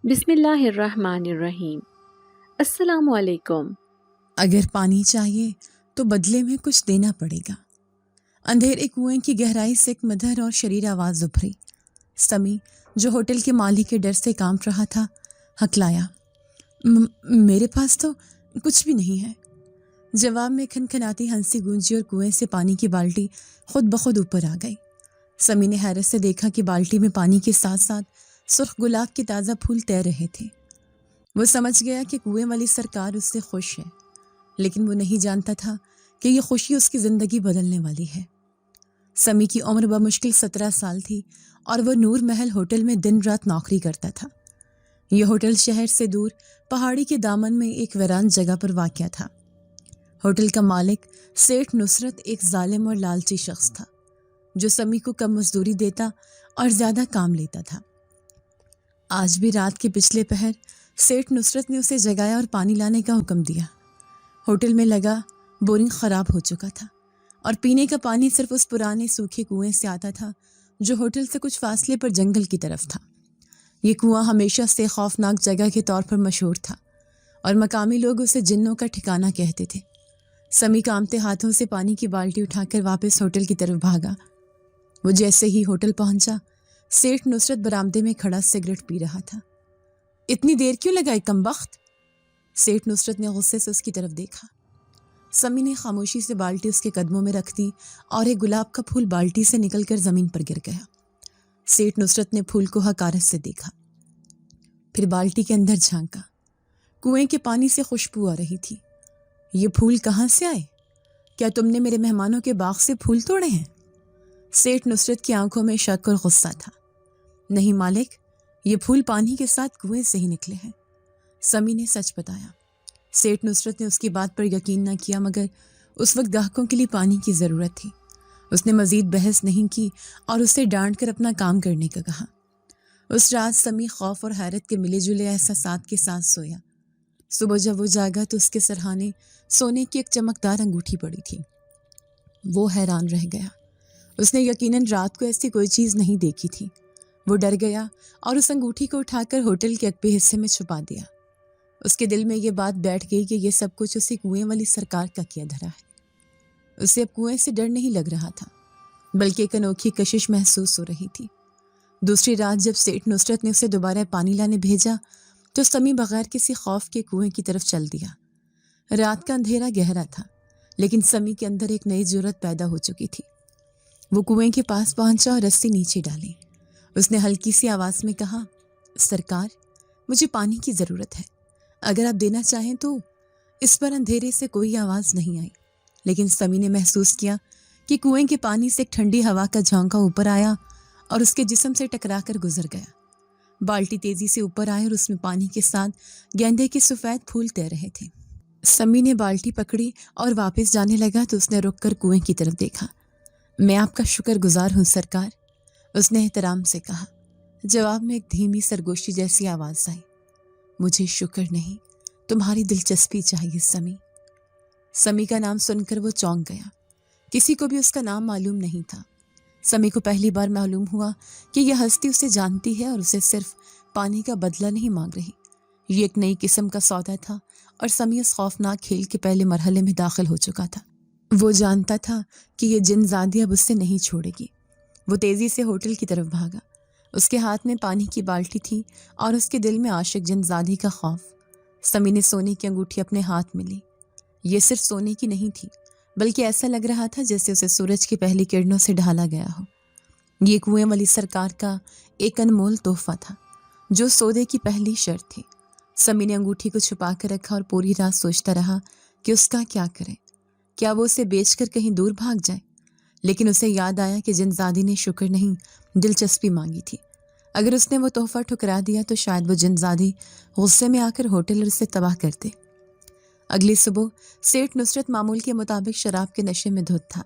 بسم اللہ الرحمن الرحیم۔ السلام علیکم۔ اگر پانی چاہیے تو بدلے میں کچھ دینا پڑے گا۔ اندھیرے کنویں کی گہرائی سے ایک مدھر اور شریر آواز ابھری۔ سمی جو ہوٹل کے مالک کے ڈر سے کانپ رہا تھا ہکلایا، میرے پاس تو کچھ بھی نہیں ہے۔ جواب میں کھنکھناتی ہنسی گونجی اور کنویں سے پانی کی بالٹی خود بخود اوپر آ گئی۔ سمی نے حیرت سے دیکھا کہ بالٹی میں پانی کے ساتھ ساتھ سرخ گلاب کے تازہ پھول تیر رہے تھے۔ وہ سمجھ گیا کہ کنویں والی سرکار اس سے خوش ہے، لیکن وہ نہیں جانتا تھا کہ یہ خوشی اس کی زندگی بدلنے والی ہے۔ سمی کی عمر بمشکل 17 سال تھی اور وہ نور محل ہوٹل میں دن رات نوکری کرتا تھا۔ یہ ہوٹل شہر سے دور پہاڑی کے دامن میں ایک ویران جگہ پر واقع تھا۔ ہوٹل کا مالک سیٹھ نصرت ایک ظالم اور لالچی شخص تھا جو سمی کو کم مزدوری دیتا اور زیادہ کام لیتا تھا۔ آج بھی رات کے پچھلے پہر سیٹھ نصرت نے اسے جگایا اور پانی لانے کا حکم دیا۔ ہوٹل میں لگا بورنگ خراب ہو چکا تھا اور پینے کا پانی صرف اس پرانے سوکھے کنویں سے آتا تھا جو ہوٹل سے کچھ فاصلے پر جنگل کی طرف تھا۔ یہ کنواں ہمیشہ سے خوفناک جگہ کے طور پر مشہور تھا اور مقامی لوگ اسے جنوں کا ٹھکانہ کہتے تھے۔ سمی کانپتے ہاتھوں سے پانی کی بالٹی اٹھا کر واپس ہوٹل کی طرف بھاگا۔ وہ جیسے ہی ہوٹل پہنچا، سیٹھ نصرت برآمدے میں کھڑا سگریٹ پی رہا تھا۔ اتنی دیر کیوں لگائی کمبخت؟ سیٹھ نصرت نے غصے سے اس کی طرف دیکھا۔ سمی نے خاموشی سے بالٹی اس کے قدموں میں رکھ دی اور ایک گلاب کا پھول بالٹی سے نکل کر زمین پر گر گیا۔ سیٹھ نصرت نے پھول کو حقارت سے دیکھا، پھر بالٹی کے اندر جھانکا۔ کنویں کے پانی سے خوشبو آ رہی تھی۔ یہ پھول کہاں سے آئے؟ کیا تم نے میرے مہمانوں کے باغ سے پھول توڑے ہیں؟ سیٹھ نصرت کی آنکھوں میں شک اور غصہ تھا۔ نہیں مالک، یہ پھول پانی کے ساتھ کنویں سے ہی نکلے ہیں، سمی نے سچ بتایا۔ سیٹھ نصرت نے اس کی بات پر یقین نہ کیا، مگر اس وقت گاہکوں کے لیے پانی کی ضرورت تھی۔ اس نے مزید بحث نہیں کی اور اسے ڈانٹ کر اپنا کام کرنے کا کہا۔ اس رات سمی خوف اور حیرت کے ملے جلے احساسات کے ساتھ سویا۔ صبح جب وہ جاگا تو اس کے سرہانے سونے کی ایک چمکدار انگوٹھی پڑی تھی۔ وہ حیران رہ گیا۔ اس نے یقیناً رات کو ایسی کوئی چیز نہیں دیکھی تھی۔ وہ ڈر گیا اور اس انگوٹھی کو اٹھا کر ہوٹل کے عقبے حصے میں چھپا دیا۔ اس کے دل میں یہ بات بیٹھ گئی کہ یہ سب کچھ اسی کنویں والی سرکار کا کیا دھرا ہے۔ اسے اب کنویں سے ڈر نہیں لگ رہا تھا، بلکہ ایک انوکھی کشش محسوس ہو رہی تھی۔ دوسری رات جب سیٹھ نصرت نے اسے دوبارہ پانی لانے بھیجا تو سمی بغیر کسی خوف کے کنویں کی طرف چل دیا۔ رات کا اندھیرا گہرا تھا، لیکن سمی کے اندر ایک نئی جرأت پیدا ہو چکی تھی۔ وہ کنویں کے پاس پہنچا اور رسی نیچے ڈالی۔ اس نے ہلکی سی آواز میں کہا، سرکار، مجھے پانی کی ضرورت ہے، اگر آپ دینا چاہیں تو۔ اس پر اندھیرے سے کوئی آواز نہیں آئی، لیکن سمی نے محسوس کیا کہ کنویں کے پانی سے ایک ٹھنڈی ہوا کا جھونکا اوپر آیا اور اس کے جسم سے ٹکرا کر گزر گیا۔ بالٹی تیزی سے اوپر آئی اور اس میں پانی کے ساتھ گیندے کے سفید پھول تیر رہے تھے۔ سمی نے بالٹی پکڑی اور واپس جانے لگا تو اس نے رک کر کنویں کی طرف دیکھا۔ میں آپ کا شکر گزار ہوں سرکار، اس نے احترام سے کہا۔ جواب میں ایک دھیمی سرگوشی جیسی آواز آئی، مجھے شکر نہیں، تمہاری دلچسپی چاہیے سمی۔ سمی کا نام سن کر وہ چونک گیا۔ کسی کو بھی اس کا نام معلوم نہیں تھا۔ سمی کو پہلی بار معلوم ہوا کہ یہ ہستی اسے جانتی ہے اور اسے صرف پانی کا بدلہ نہیں مانگ رہی۔ یہ ایک نئی قسم کا سودا تھا اور سمی اس خوفناک کھیل کے پہلے مرحلے میں داخل ہو چکا تھا۔ وہ جانتا تھا کہ یہ جن زادی اب اس سے نہیں چھوڑے گی۔ وہ تیزی سے ہوٹل کی طرف بھاگا۔ اس کے ہاتھ میں پانی کی بالٹی تھی اور اس کے دل میں عاشق جن زادی کا خوف۔ سمی نے سونے کی انگوٹھی اپنے ہاتھ میں لی۔ یہ صرف سونے کی نہیں تھی، بلکہ ایسا لگ رہا تھا جیسے اسے سورج کی پہلی کرنوں سے ڈھالا گیا ہو۔ یہ کنویں والی سرکار کا ایک انمول تحفہ تھا جو سودے کی پہلی شرط تھی۔ سمی نے انگوٹھی کو چھپا کر رکھا اور پوری رات سوچتا رہا کہ اس کا کیا کرے۔ کیا وہ اسے بیچ کر کہیں دور بھاگ جائے؟ لیکن اسے یاد آیا کہ جن زادی نے شکر نہیں، دلچسپی مانگی تھی۔ اگر اس نے وہ تحفہ ٹھکرا دیا تو شاید وہ جن زادی غصے میں آ کر ہوٹل اور اسے تباہ کرتے۔ اگلی صبح سیٹھ نصرت معمول کے مطابق شراب کے نشے میں دھت تھا۔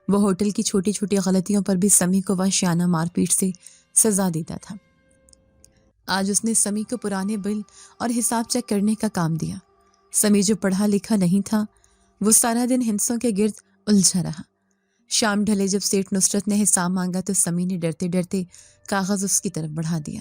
وہ ہوٹل کی چھوٹی چھوٹی غلطیوں پر بھی سمی کو وحشیانہ مار پیٹ سے سزا دیتا تھا۔ آج اس نے سمی کو پرانے بل اور حساب چیک کرنے کا کام دیا۔ سمی جو پڑھا لکھا نہیں تھا، وہ سارا دن ہندسوں کے گرد الجھا رہا۔ شام ڈھلے جب سیٹھ نصرت نے حساب مانگا تو سمی نے ڈرتے ڈرتے کاغذ اس کی طرف بڑھا دیا۔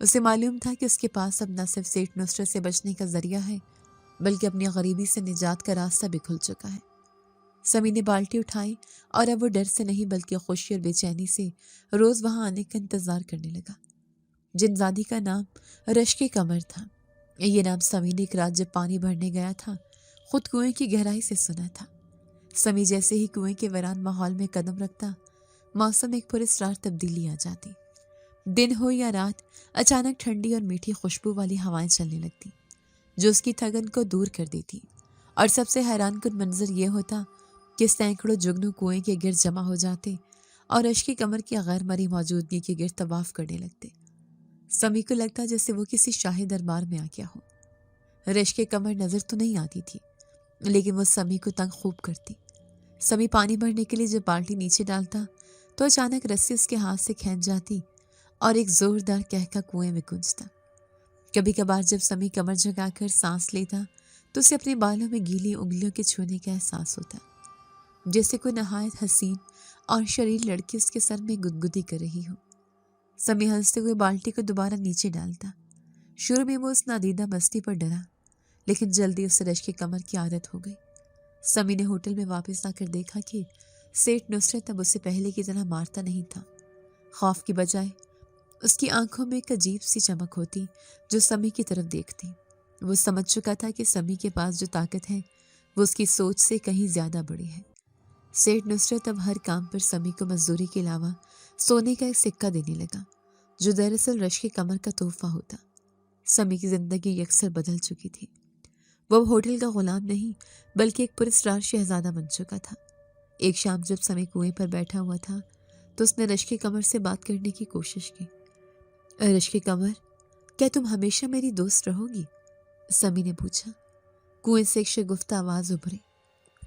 اسے معلوم تھا کہ اس کے پاس اب نہ صرف سیٹھ نصرت سے بچنے کا ذریعہ ہے بلکہ اپنی غریبی سے نجات کا راستہ بھی کھل چکا ہے۔ سمی نے بالٹی اٹھائی اور اب وہ ڈر سے نہیں بلکہ خوشی اور بے چینی سے روز وہاں آنے کا انتظار کرنے لگا۔ جن زادی کا نام رشک قمر تھا، یہ نام سمی نے ایک رات جب پانی بھرنے گیا تھا خود کنویں کی گہرائی سے سنا تھا۔ سمی جیسے ہی کنویں کے ویران ماحول میں قدم رکھتا، موسم ایک پراسرار تبدیلی آ جاتی۔ دن ہو یا رات، اچانک ٹھنڈی اور میٹھی خوشبو والی ہوائیں چلنے لگتی جو اس کی تھکن کو دور کر دیتی، اور سب سے حیران کن منظر یہ ہوتا کہ سینکڑوں جگنو کنویں کے گرد جمع ہو جاتے اور رشک قمر کی غیر مرئی موجودگی کے گرد طواف کرنے لگتے۔ سمی کو لگتا جیسے وہ کسی شاہی دربار میں آ گیا ہو۔ رشک قمر نظر تو نہیں آتی تھی لیکن وہ سمی کو تنگ خوب کرتی۔ سمی پانی بھرنے کے لیے جب بالٹی نیچے ڈالتا تو اچانک رسی اس کے ہاتھ سے کھینچ جاتی اور ایک زوردار کہکا کنویں میں گونجتا۔ کبھی کبھار جب سمی کمر جھکا کر سانس لیتا تو اسے اپنے بالوں میں گیلی انگلیوں کے چھونے کا احساس ہوتا، جیسے کوئی نہایت حسین اور شریر لڑکی اس کے سر میں گدگدی کر رہی ہو۔ سمی ہنستے ہوئے بالٹی کو دوبارہ نیچے ڈالتا۔ شروع میں وہ اس نادیدہ مستی پر ڈرا لیکن جلدی اسے رشک قمر کی عادت ہو گئی۔ سمی نے ہوٹل میں واپس آ کر دیکھا کہ سیٹھ نصرت اب اسے پہلے کی طرح مارتا نہیں تھا۔ خوف کی بجائے اس کی آنکھوں میں ایک عجیب سی چمک ہوتی جو سمی کی طرف دیکھتی۔ وہ سمجھ چکا تھا کہ سمی کے پاس جو طاقت ہے وہ اس کی سوچ سے کہیں زیادہ بڑی ہے۔ سیٹھ نصرت اب ہر کام پر سمی کو مزدوری کے علاوہ سونے کا ایک سکہ دینے لگا جو دراصل رشک قمر کا تحفہ ہوتا۔ سمی کی زندگی یکسر بدل چکی تھی۔ وہ ہوٹل کا غلام نہیں بلکہ ایک پراسرار شہزادہ بن چکا تھا۔ ایک شام جب سمی کنویں پر بیٹھا ہوا تھا تو اس نے رشک قمر سے بات کرنے کی کوشش کی۔ رشک قمر، کیا تم ہمیشہ میری دوست رہو گی؟ سمی نے پوچھا۔ کنویں سے ایک شگفتہ آواز ابھری۔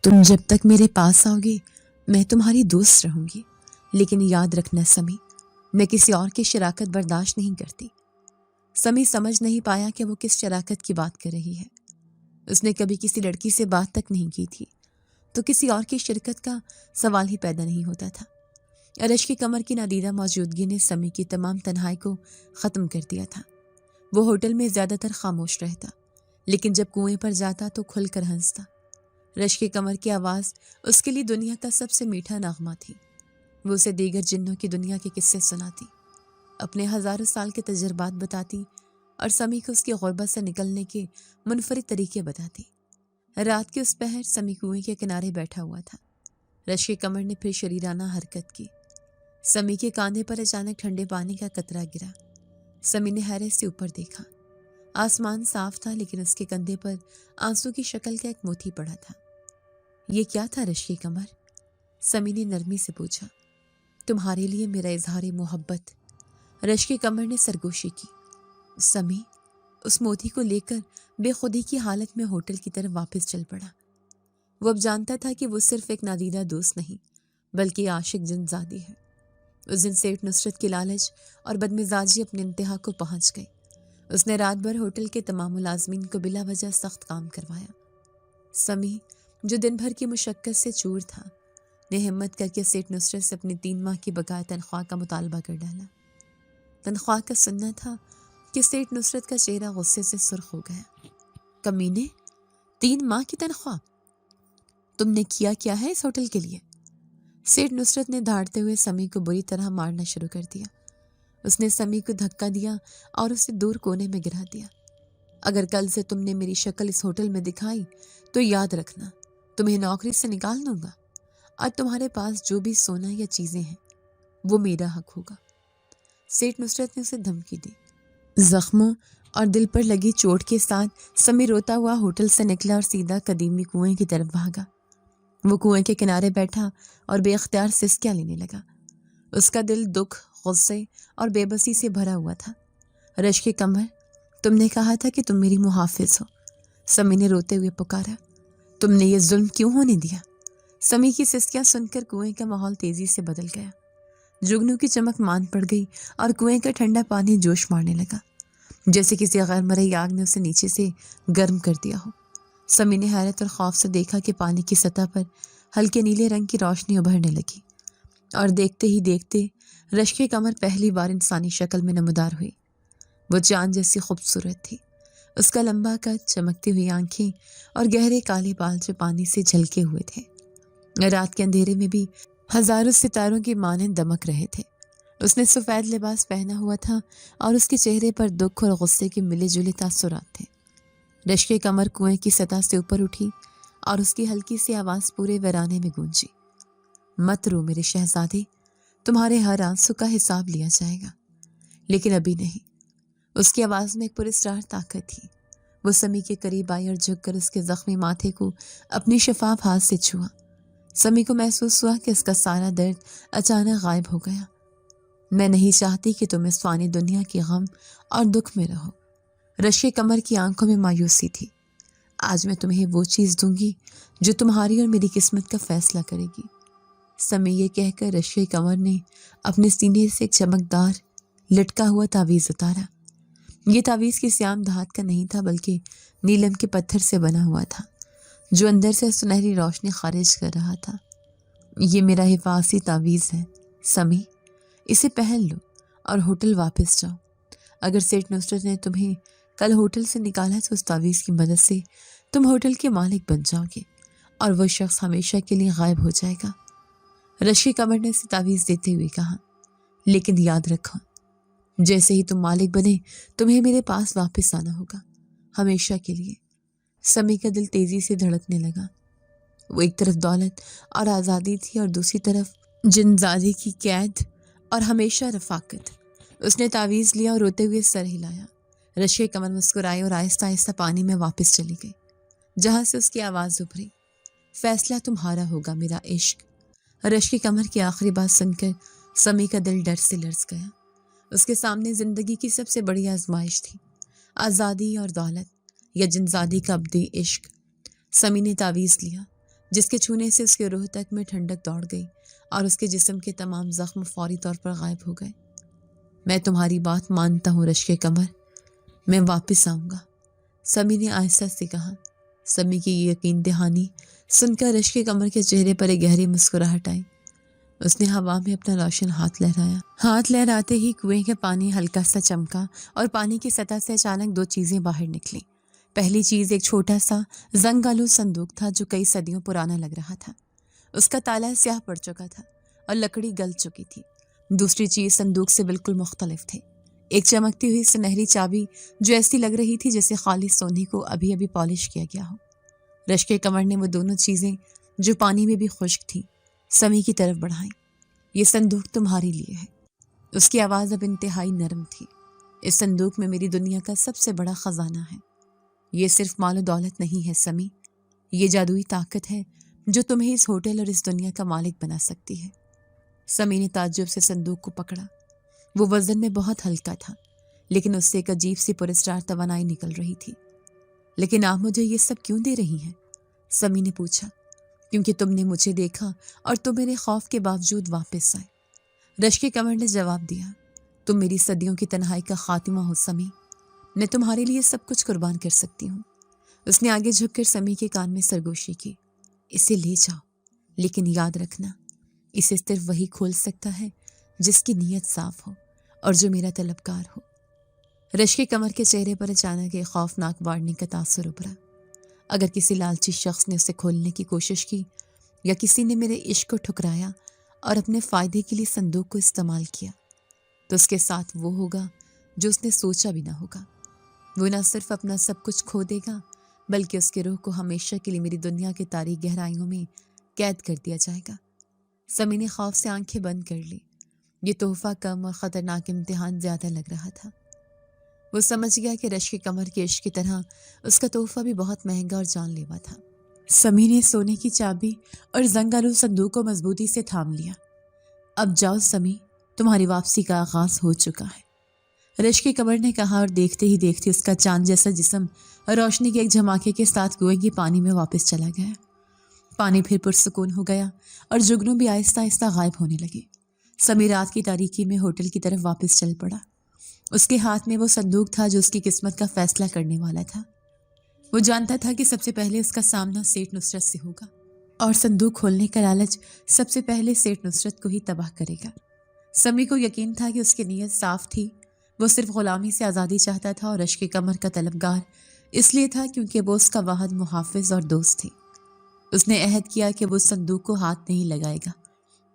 تم جب تک میرے پاس آؤ گے میں تمہاری دوست رہوں گی، لیکن یاد رکھنا سمی، میں کسی اور کی شراکت برداشت نہیں کرتی۔ سمی سمجھ نہیں پایا کہ وہ کس شراکت کی بات کر رہی ہے۔ اس نے کبھی کسی لڑکی سے بات تک نہیں کی تھی تو کسی اور کی شرکت کا سوال ہی پیدا نہیں ہوتا تھا۔ رشک قمر کی نادیدہ موجودگی نے سمی کی تمام تنہائی کو ختم کر دیا تھا۔ وہ ہوٹل میں زیادہ تر خاموش رہتا لیکن جب کنویں پر جاتا تو کھل کر ہنستا۔ رشک قمر کی آواز اس کے لیے دنیا کا سب سے میٹھا نغمہ تھی۔ وہ اسے دیگر جنوں کی دنیا کے قصے سناتی، اپنے ہزاروں سال کے تجربات بتاتی اور سمی کو اس کی غربت سے نکلنے کے منفرد طریقے بتاتی۔ رات کے اس پہر سمی کنویں کے کنارے بیٹھا ہوا تھا۔ رشک قمر نے پھر شریرانہ حرکت کی۔ سمی کے کاندھے پر اچانک ٹھنڈے پانی کا قطرہ گرا۔ سمی نے حیرت سے اوپر دیکھا۔ آسمان صاف تھا لیکن اس کے کندھے پر آنسو کی شکل کا ایک موتی پڑا تھا۔ یہ کیا تھا رشک قمر؟ سمی نے نرمی سے پوچھا۔ تمہارے لیے میرا اظہار محبت، رشک قمر نے سرگوشی کی۔ سمی اس موتی کو لے کر بے خودی کی حالت میں ہوٹل کی طرف واپس چل پڑا۔ وہ اب جانتا تھا کہ وہ صرف ایک نادیدہ دوست نہیں بلکہ عاشق جن زادی ہے۔ اس دن سیٹھ نصرت کی لالچ اور بدمزاجی اپنے انتہا کو پہنچ گئی۔ اس نے رات بھر ہوٹل کے تمام ملازمین کو بلا وجہ سخت کام کروایا۔ سمی جو دن بھر کی مشقت سے چور تھا نے ہمت کر کے سیٹھ نصرت سے اپنی 3 ماہ کی بقایا تنخواہ کا مطالبہ کر ڈالا۔ تنخواہ کا سننا تھا کہ سیٹھ نصرت کا چہرہ غصے سے سرخ ہو گیا۔ کمینے، 3 ماہ کی تنخواہ؟ تم نے کیا کیا ہے اس ہوٹل کے لیے؟ سیٹھ نصرت نے دھاڑتے ہوئے سمی کو بری طرح مارنا شروع کر دیا۔ اس نے سمی کو دھکا دیا اور اسے دور کونے میں گرا دیا۔ اگر کل سے تم نے میری شکل اس ہوٹل میں دکھائی تو یاد رکھنا تمہیں نوکری سے نکال دوں گا، اور تمہارے پاس جو بھی سونا یا چیزیں ہیں وہ میرا حق ہوگا۔ سیٹھ نصرت نے اسے دھمکی دی۔ زخموں اور دل پر لگی چوٹ کے ساتھ سمی روتا ہوا ہوٹل سے نکلا اور سیدھا قدیمی کنویں کی طرف بھاگا۔ وہ کنویں کے کنارے بیٹھا اور بے اختیار سسکیاں لینے لگا۔ اس کا دل دکھ، غصے اور بے بسی سے بھرا ہوا تھا۔ رشک قمر، تم نے کہا تھا کہ تم میری محافظ ہو، سمی نے روتے ہوئے پکارا۔ تم نے یہ ظلم کیوں ہونے دیا؟ سمی کی سسکیاں سن کر کنویں کا ماحول تیزی سے بدل گیا۔ جگنو کی چمک مان پڑ گئی اور کنویں کا ٹھنڈا پانی جوش مارنے لگا، جیسے کسی غیر مرئی آگ نے اسے نیچے سے گرم کر دیا ہو۔ سمی نے حیرت اور خوف سے دیکھا کہ پانی کی سطح پر ہلکے نیلے رنگ کی روشنی ابھرنے لگی، اور دیکھتے ہی دیکھتے رشک قمر پہلی بار انسانی شکل میں نمودار ہوئی۔ وہ چاند جیسی خوبصورت تھی، اس کا لمبا قد، چمکتی ہوئی آنکھیں اور گہرے کالے بال جو پانی سے جھلکے ہوئے تھے رات کے اندھیرے میں بھی ہزاروں ستاروں کی مانند دمک رہے تھے۔ اس نے سفید لباس پہنا ہوا تھا اور اس کے چہرے پر دکھ اور غصے کے ملے جلے تاثرات تھے۔ رشک کمر کنویں کی سطح سے اوپر اٹھی اور اس کی ہلکی سی آواز پورے ویرانے میں گونجی۔ مت رو میرے شہزادے، تمہارے ہر آنسو کا حساب لیا جائے گا، لیکن ابھی نہیں۔ اس کی آواز میں ایک پراسرار طاقت تھی۔ وہ سمی کے قریب آئی اور جھک کر اس کے زخمی ماتھے کو اپنی شفاف ہاتھ سے چھوا۔ سمی کو محسوس ہوا کہ اس کا سارا درد اچانک غائب ہو گیا۔ میں نہیں چاہتی کہ تم اس فانی دنیا کی غم اور دکھ میں رہو۔ رشک کمر کی آنکھوں میں مایوسی تھی۔ آج میں تمہیں وہ چیز دوں گی جو تمہاری اور میری قسمت کا فیصلہ کرے گی۔ سمی یہ کہہ کر رشک کمر نے اپنے سینے سے ایک چمکدار لٹکا ہوا تعویذ اتارا۔ یہ تعویذ کسی عام دھات کا نہیں تھا، بلکہ نیلم کے پتھر سے بنا ہوا تھا جو اندر سے سنہری روشنی خارج کر رہا تھا۔ یہ میرا حفاظتی تعویذ ہے سمی، اسے پہن لو اور ہوٹل واپس جاؤ۔ اگر سیٹھ نصرت نے تمہیں کل ہوٹل سے نکالا تو اس تعویذ کی مدد سے تم ہوٹل کے مالک بن جاؤ گے اور وہ شخص ہمیشہ کے لیے غائب ہو جائے گا۔ رشک کمر نے اسے تعویذ دیتے ہوئے کہا، لیکن یاد رکھو، جیسے ہی تم مالک بنے تمہیں میرے پاس واپس آنا ہوگا، ہمیشہ کے لیے۔ سمی کا دل تیزی سے دھڑکنے لگا۔ وہ ایک طرف دولت اور آزادی تھی اور دوسری طرف جنزادی کی قید اور ہمیشہ رفاقت۔ اس نے تعویذ لیا اور روتے ہوئے سر ہلایا۔ رشک کمر مسکرائی اور آہستہ آہستہ پانی میں واپس چلی گئی، جہاں سے اس کی آواز ابھری، فیصلہ تمہارا ہوگا میرا عشق۔ رشک کمر کی آخری بات سن کر سمی کا دل ڈر سے لرز گیا۔ اس کے سامنے زندگی کی سب سے بڑی آزمائش تھی، آزادی اور دولت یا جنزادی کا ابدی عشق۔ سمی نے تعویذ لیا، جس کے چھونے سے اس کے روح تک میں ٹھنڈک دوڑ گئی اور اس کے جسم کے تمام زخم فوری طور پر غائب ہو گئے۔ میں تمہاری بات مانتا ہوں رشک کمر، میں واپس آؤں گا، سمی نے آہستہ سے کہا۔ سمی کی یہ یقین دہانی سن کر رشک کمر کے چہرے پر ایک گہری مسکراہٹ آئی۔ اس نے ہوا میں اپنا روشن ہاتھ لہرایا۔ ہاتھ لہراتے ہی کنویں کا پانی ہلکا سا چمکا اور پانی کی سطح سے اچانک دو چیزیں باہر نکلیں۔ پہلی چیز ایک چھوٹا سا زنگ آلود صندوق تھا جو کئی صدیوں پرانا لگ رہا تھا۔ اس کا تالا سیاہ پڑ چکا تھا اور لکڑی گل چکی تھی۔ دوسری چیز صندوق سے بالکل مختلف تھی، ایک چمکتی ہوئی سنہری چابی جو ایسی لگ رہی تھی جیسے خالص سونے کو ابھی ابھی پالش کیا گیا ہو۔ رشک کمر نے وہ دونوں چیزیں جو پانی میں بھی خشک تھیں سمی کی طرف بڑھائیں۔ یہ صندوق تمہارے لیے ہے۔ اس کی آواز اب انتہائی نرم تھی۔ اس صندوق میں میری دنیا کا سب سے بڑا خزانہ ہے۔ یہ صرف مال و دولت نہیں ہے سمی، یہ جادوئی طاقت ہے جو تمہیں اس ہوٹل اور اس دنیا کا مالک بنا سکتی ہے۔ سمی نے تعجب سے صندوق کو پکڑا۔ وہ وزن میں بہت ہلکا تھا، لیکن اس سے ایک عجیب سی پراسرار توانائی نکل رہی تھی۔ لیکن آپ مجھے یہ سب کیوں دے رہی ہیں؟ سمی نے پوچھا۔ کیونکہ تم نے مجھے دیکھا اور تم میرے خوف کے باوجود واپس آئے، رشک کمر نے جواب دیا۔ تم میری صدیوں کی تنہائی کا خاتمہ ہو سمی، میں تمہارے لیے سب کچھ قربان کر سکتی ہوں۔ اس نے آگے جھک کر سمی کے کان میں سرگوشی کی۔ اسے لے جاؤ، لیکن یاد رکھنا، اسے صرف وہی کھول سکتا ہے جس کی نیت صاف ہو اور جو میرا طلبگار ہو۔ رشک کمر کے چہرے پر اچانک ایک خوفناک وارننگ کا تاثر ابھرا۔ اگر کسی لالچی شخص نے اسے کھولنے کی کوشش کی یا کسی نے میرے عشق کو ٹھکرایا اور اپنے فائدے کے لیے صندوق کو استعمال کیا تو اس کے ساتھ وہ ہوگا جو اس نے سوچا بھی نہ ہوگا۔ وہ نہ صرف اپنا سب کچھ کھو دے گا بلکہ اس کے روح کو ہمیشہ کے لیے میری دنیا کے تاریک گہرائیوں میں قید کر دیا جائے گا۔ سمی نے خوف سے آنکھیں بند کر لی۔ یہ تحفہ کم اور خطرناک امتحان زیادہ لگ رہا تھا۔ وہ سمجھ گیا کہ رشک کمر کے عشق کی طرح اس کا تحفہ بھی بہت مہنگا اور جان لیوا تھا۔ سمی نے سونے کی چابی اور زنگ آلود صندوق کو مضبوطی سے تھام لیا۔ اب جاؤ سمی، تمہاری واپسی کا آغاز ہو چکا ہے، رشک کمر نے کہا، اور دیکھتے ہی دیکھتے اس کا چاند جیسا جسم روشنی کے ایک جھماکے کے ساتھ کنویں کے پانی میں واپس چلا گیا۔ پانی پھر پرسکون ہو گیا اور جگنو بھی آہستہ آہستہ غائب ہونے لگے۔ سمی رات کی تاریکی میں ہوٹل کی طرف واپس چل پڑا۔ اس کے ہاتھ میں وہ صندوق تھا جو اس کی قسمت کا فیصلہ کرنے والا تھا۔ وہ جانتا تھا کہ سب سے پہلے اس کا سامنا سیٹھ نصرت سے ہوگا اور صندوق کھولنے کا لالچ سب سے پہلے سیٹھ نصرت کو ہی تباہ کرے گا۔ سمی کو یقین تھا کہ اس کی نیت صاف تھی، وہ صرف غلامی سے آزادی چاہتا تھا اور رشک قمر کا طلبگار اس لیے تھا کیونکہ وہ اس کا واحد محافظ اور دوست تھے۔ اس نے عہد کیا کہ وہ صندوق کو ہاتھ نہیں لگائے گا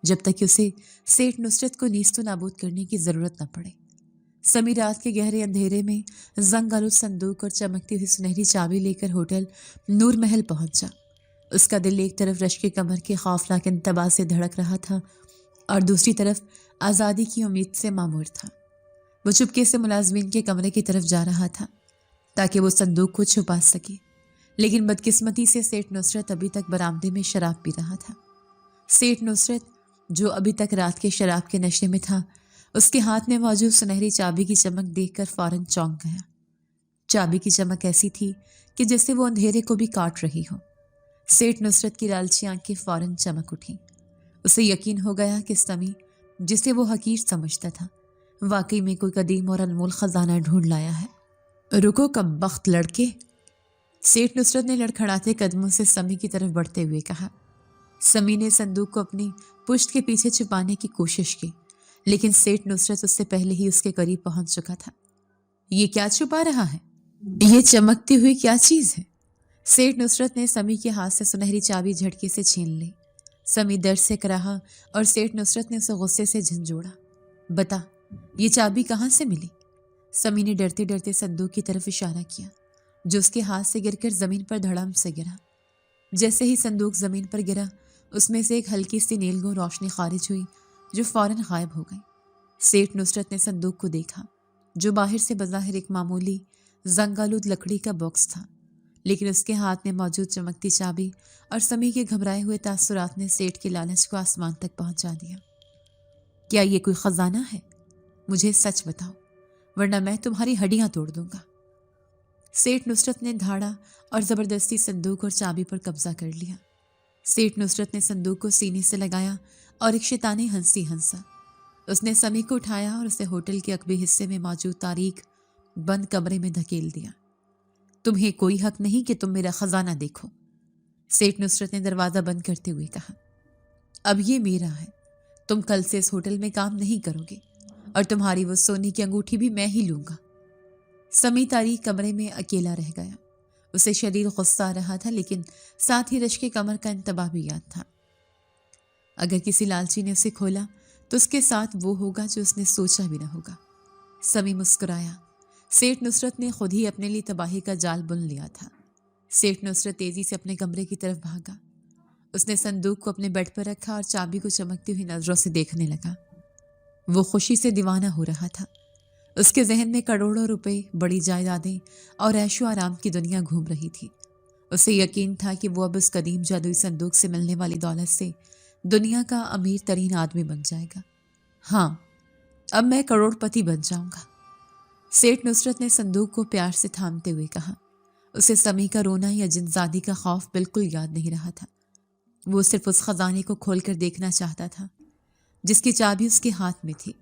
جب تک کہ اسے سیٹھ نصرت کو نیست و نابود کرنے کی ضرورت نہ پڑے۔ سمی رات کے گہرے اندھیرے میں زنگ آلود صندوق اور چمکتی ہوئی سنہری چابی لے کر ہوٹل نور محل پہنچا۔ اس کا دل ایک طرف رشک قمر کے خوفناک انتباہ سے دھڑک رہا تھا اور دوسری طرف آزادی کی امید سے معمور تھا۔ وہ چپکے سے ملازمین کے کمرے کی طرف جا رہا تھا تاکہ وہ صندوق کو چھپا سکے، لیکن بدقسمتی سے سیٹھ نصرت ابھی تک برآمدے میں شراب پی رہا تھا۔ سیٹھ نصرت جو ابھی تک رات کے شراب کے نشے میں تھا، اس کے ہاتھ میں موجود سنہری چابی کی چمک دیکھ کر فوراً چونک گیا۔ چابی کی چمک ایسی تھی کہ جیسے وہ اندھیرے کو بھی کاٹ رہی ہو۔ سیٹھ نصرت کی لالچی آنکھیں فوراً چمک اٹھیں۔ اسے یقین ہو گیا کہ سمی جسے وہ حقیر سمجھتا تھا واقعی میں کوئی قدیم اور انمول خزانہ ڈھونڈ لایا ہے۔ رکو کم بخت لڑکے، سیٹھ نصرت نے لڑکھڑاتے قدموں سے سمی کی طرف بڑھتے ہوئے کہا۔ سمی نے صندوق کو اپنی پشت کے پیچھے چھپانے کی کوشش کی، لیکن سیٹھ نصرت اس سے پہلے ہی اس کے قریب پہنچ چکا تھا۔ یہ کیا چھپا رہا ہے؟ یہ چمکتی ہوئی کیا چیز ہے؟ سیٹھ نصرت نے سمی کے ہاتھ سے سنہری چابی جھٹکے سے چھین لی۔ سمی درد سے کراہا اور سیٹھ نصرت نے اسے غصے سے جھنجھوڑا۔ بتا، یہ چابی کہاں سے ملی؟ سمی نے ڈرتے ڈرتے صندوق کی طرف اشارہ کیا جو اس کے ہاتھ سے گر کر زمین پر دھڑام سے گرا۔ جیسے ہی صندوق زمین پر گرا، اس میں سے ایک ہلکی سی نیلگوں روشنی خارج ہوئی جو فوراً غائب ہو گئی۔ سیٹھ نصرت نے صندوق کو دیکھا جو باہر سے بظاہر ایک معمولی زنگ آلود لکڑی کا باکس تھا، لیکن اس کے ہاتھ میں موجود چمکتی چابی اور سمی کے گھبرائے ہوئے تاثرات نے سیٹھ کے لالچ کو آسمان تک پہنچا دیا۔ کیا یہ کوئی خزانہ ہے؟ مجھے سچ بتاؤ ورنہ میں تمہاری ہڈیاں توڑ دوں گا۔ سیٹھ نصرت نے دھاڑا اور زبردستی صندوق اور چابی پر قبضہ کر لیا۔ سیٹھ نصرت نے صندوق کو سینے سے لگایا اور ایک شیطانی ہنسی ہنسا۔ اس نے سمی کو اٹھایا اور اسے ہوٹل کے عقبی حصے میں موجود تاریک بند کمرے میں دھکیل دیا۔ تمہیں کوئی حق نہیں کہ تم میرا خزانہ دیکھو، سیٹھ نصرت نے دروازہ بند کرتے ہوئے کہا۔ اب یہ میرا ہے، تم کل سے اس ہوٹل میں کام نہیں کرو گے اور تمہاری وہ سونے کی انگوٹھی بھی میں ہی لوں گا۔ سمی تاریک کمرے میں اکیلا رہ گیا۔ اسے شدید غصہ آ رہا تھا، لیکن ساتھ ہی رشک قمر کا انتباہ بھی یاد تھا۔ اگر کسی لالچی نے اسے کھولا تو اس کے ساتھ وہ ہوگا جو اس نے سوچا بھی نہ ہوگا۔ سمی مسکرایا۔ سیٹھ نصرت نے خود ہی اپنے لیے تباہی کا جال بن لیا تھا۔ سیٹھ نصرت تیزی سے اپنے کمرے کی طرف بھاگا۔ اس نے صندوق کو اپنے بیڈ پر رکھا اور چابی کو چمکتی ہوئی نظروں سے دیکھنے لگا۔ وہ خوشی سے دیوانہ ہو رہا تھا۔ اس کے ذہن میں کروڑوں روپے، بڑی جائیدادیں اور عیش و آرام کی دنیا گھوم رہی تھی۔ اسے یقین تھا کہ وہ اب اس قدیم جادوئی صندوق سے ملنے والی دولت سے دنیا کا امیر ترین آدمی بن جائے گا۔ ہاں، اب میں کروڑ پتی بن جاؤں گا، سیٹھ نصرت نے صندوق کو پیار سے تھامتے ہوئے کہا۔ اسے سمی کا رونا یا جنزادی کا خوف بالکل یاد نہیں رہا تھا۔ وہ صرف اس خزانے کو کھول کر دیکھنا چاہتا تھا جس کی چابی اس کے ہاتھ میں تھی۔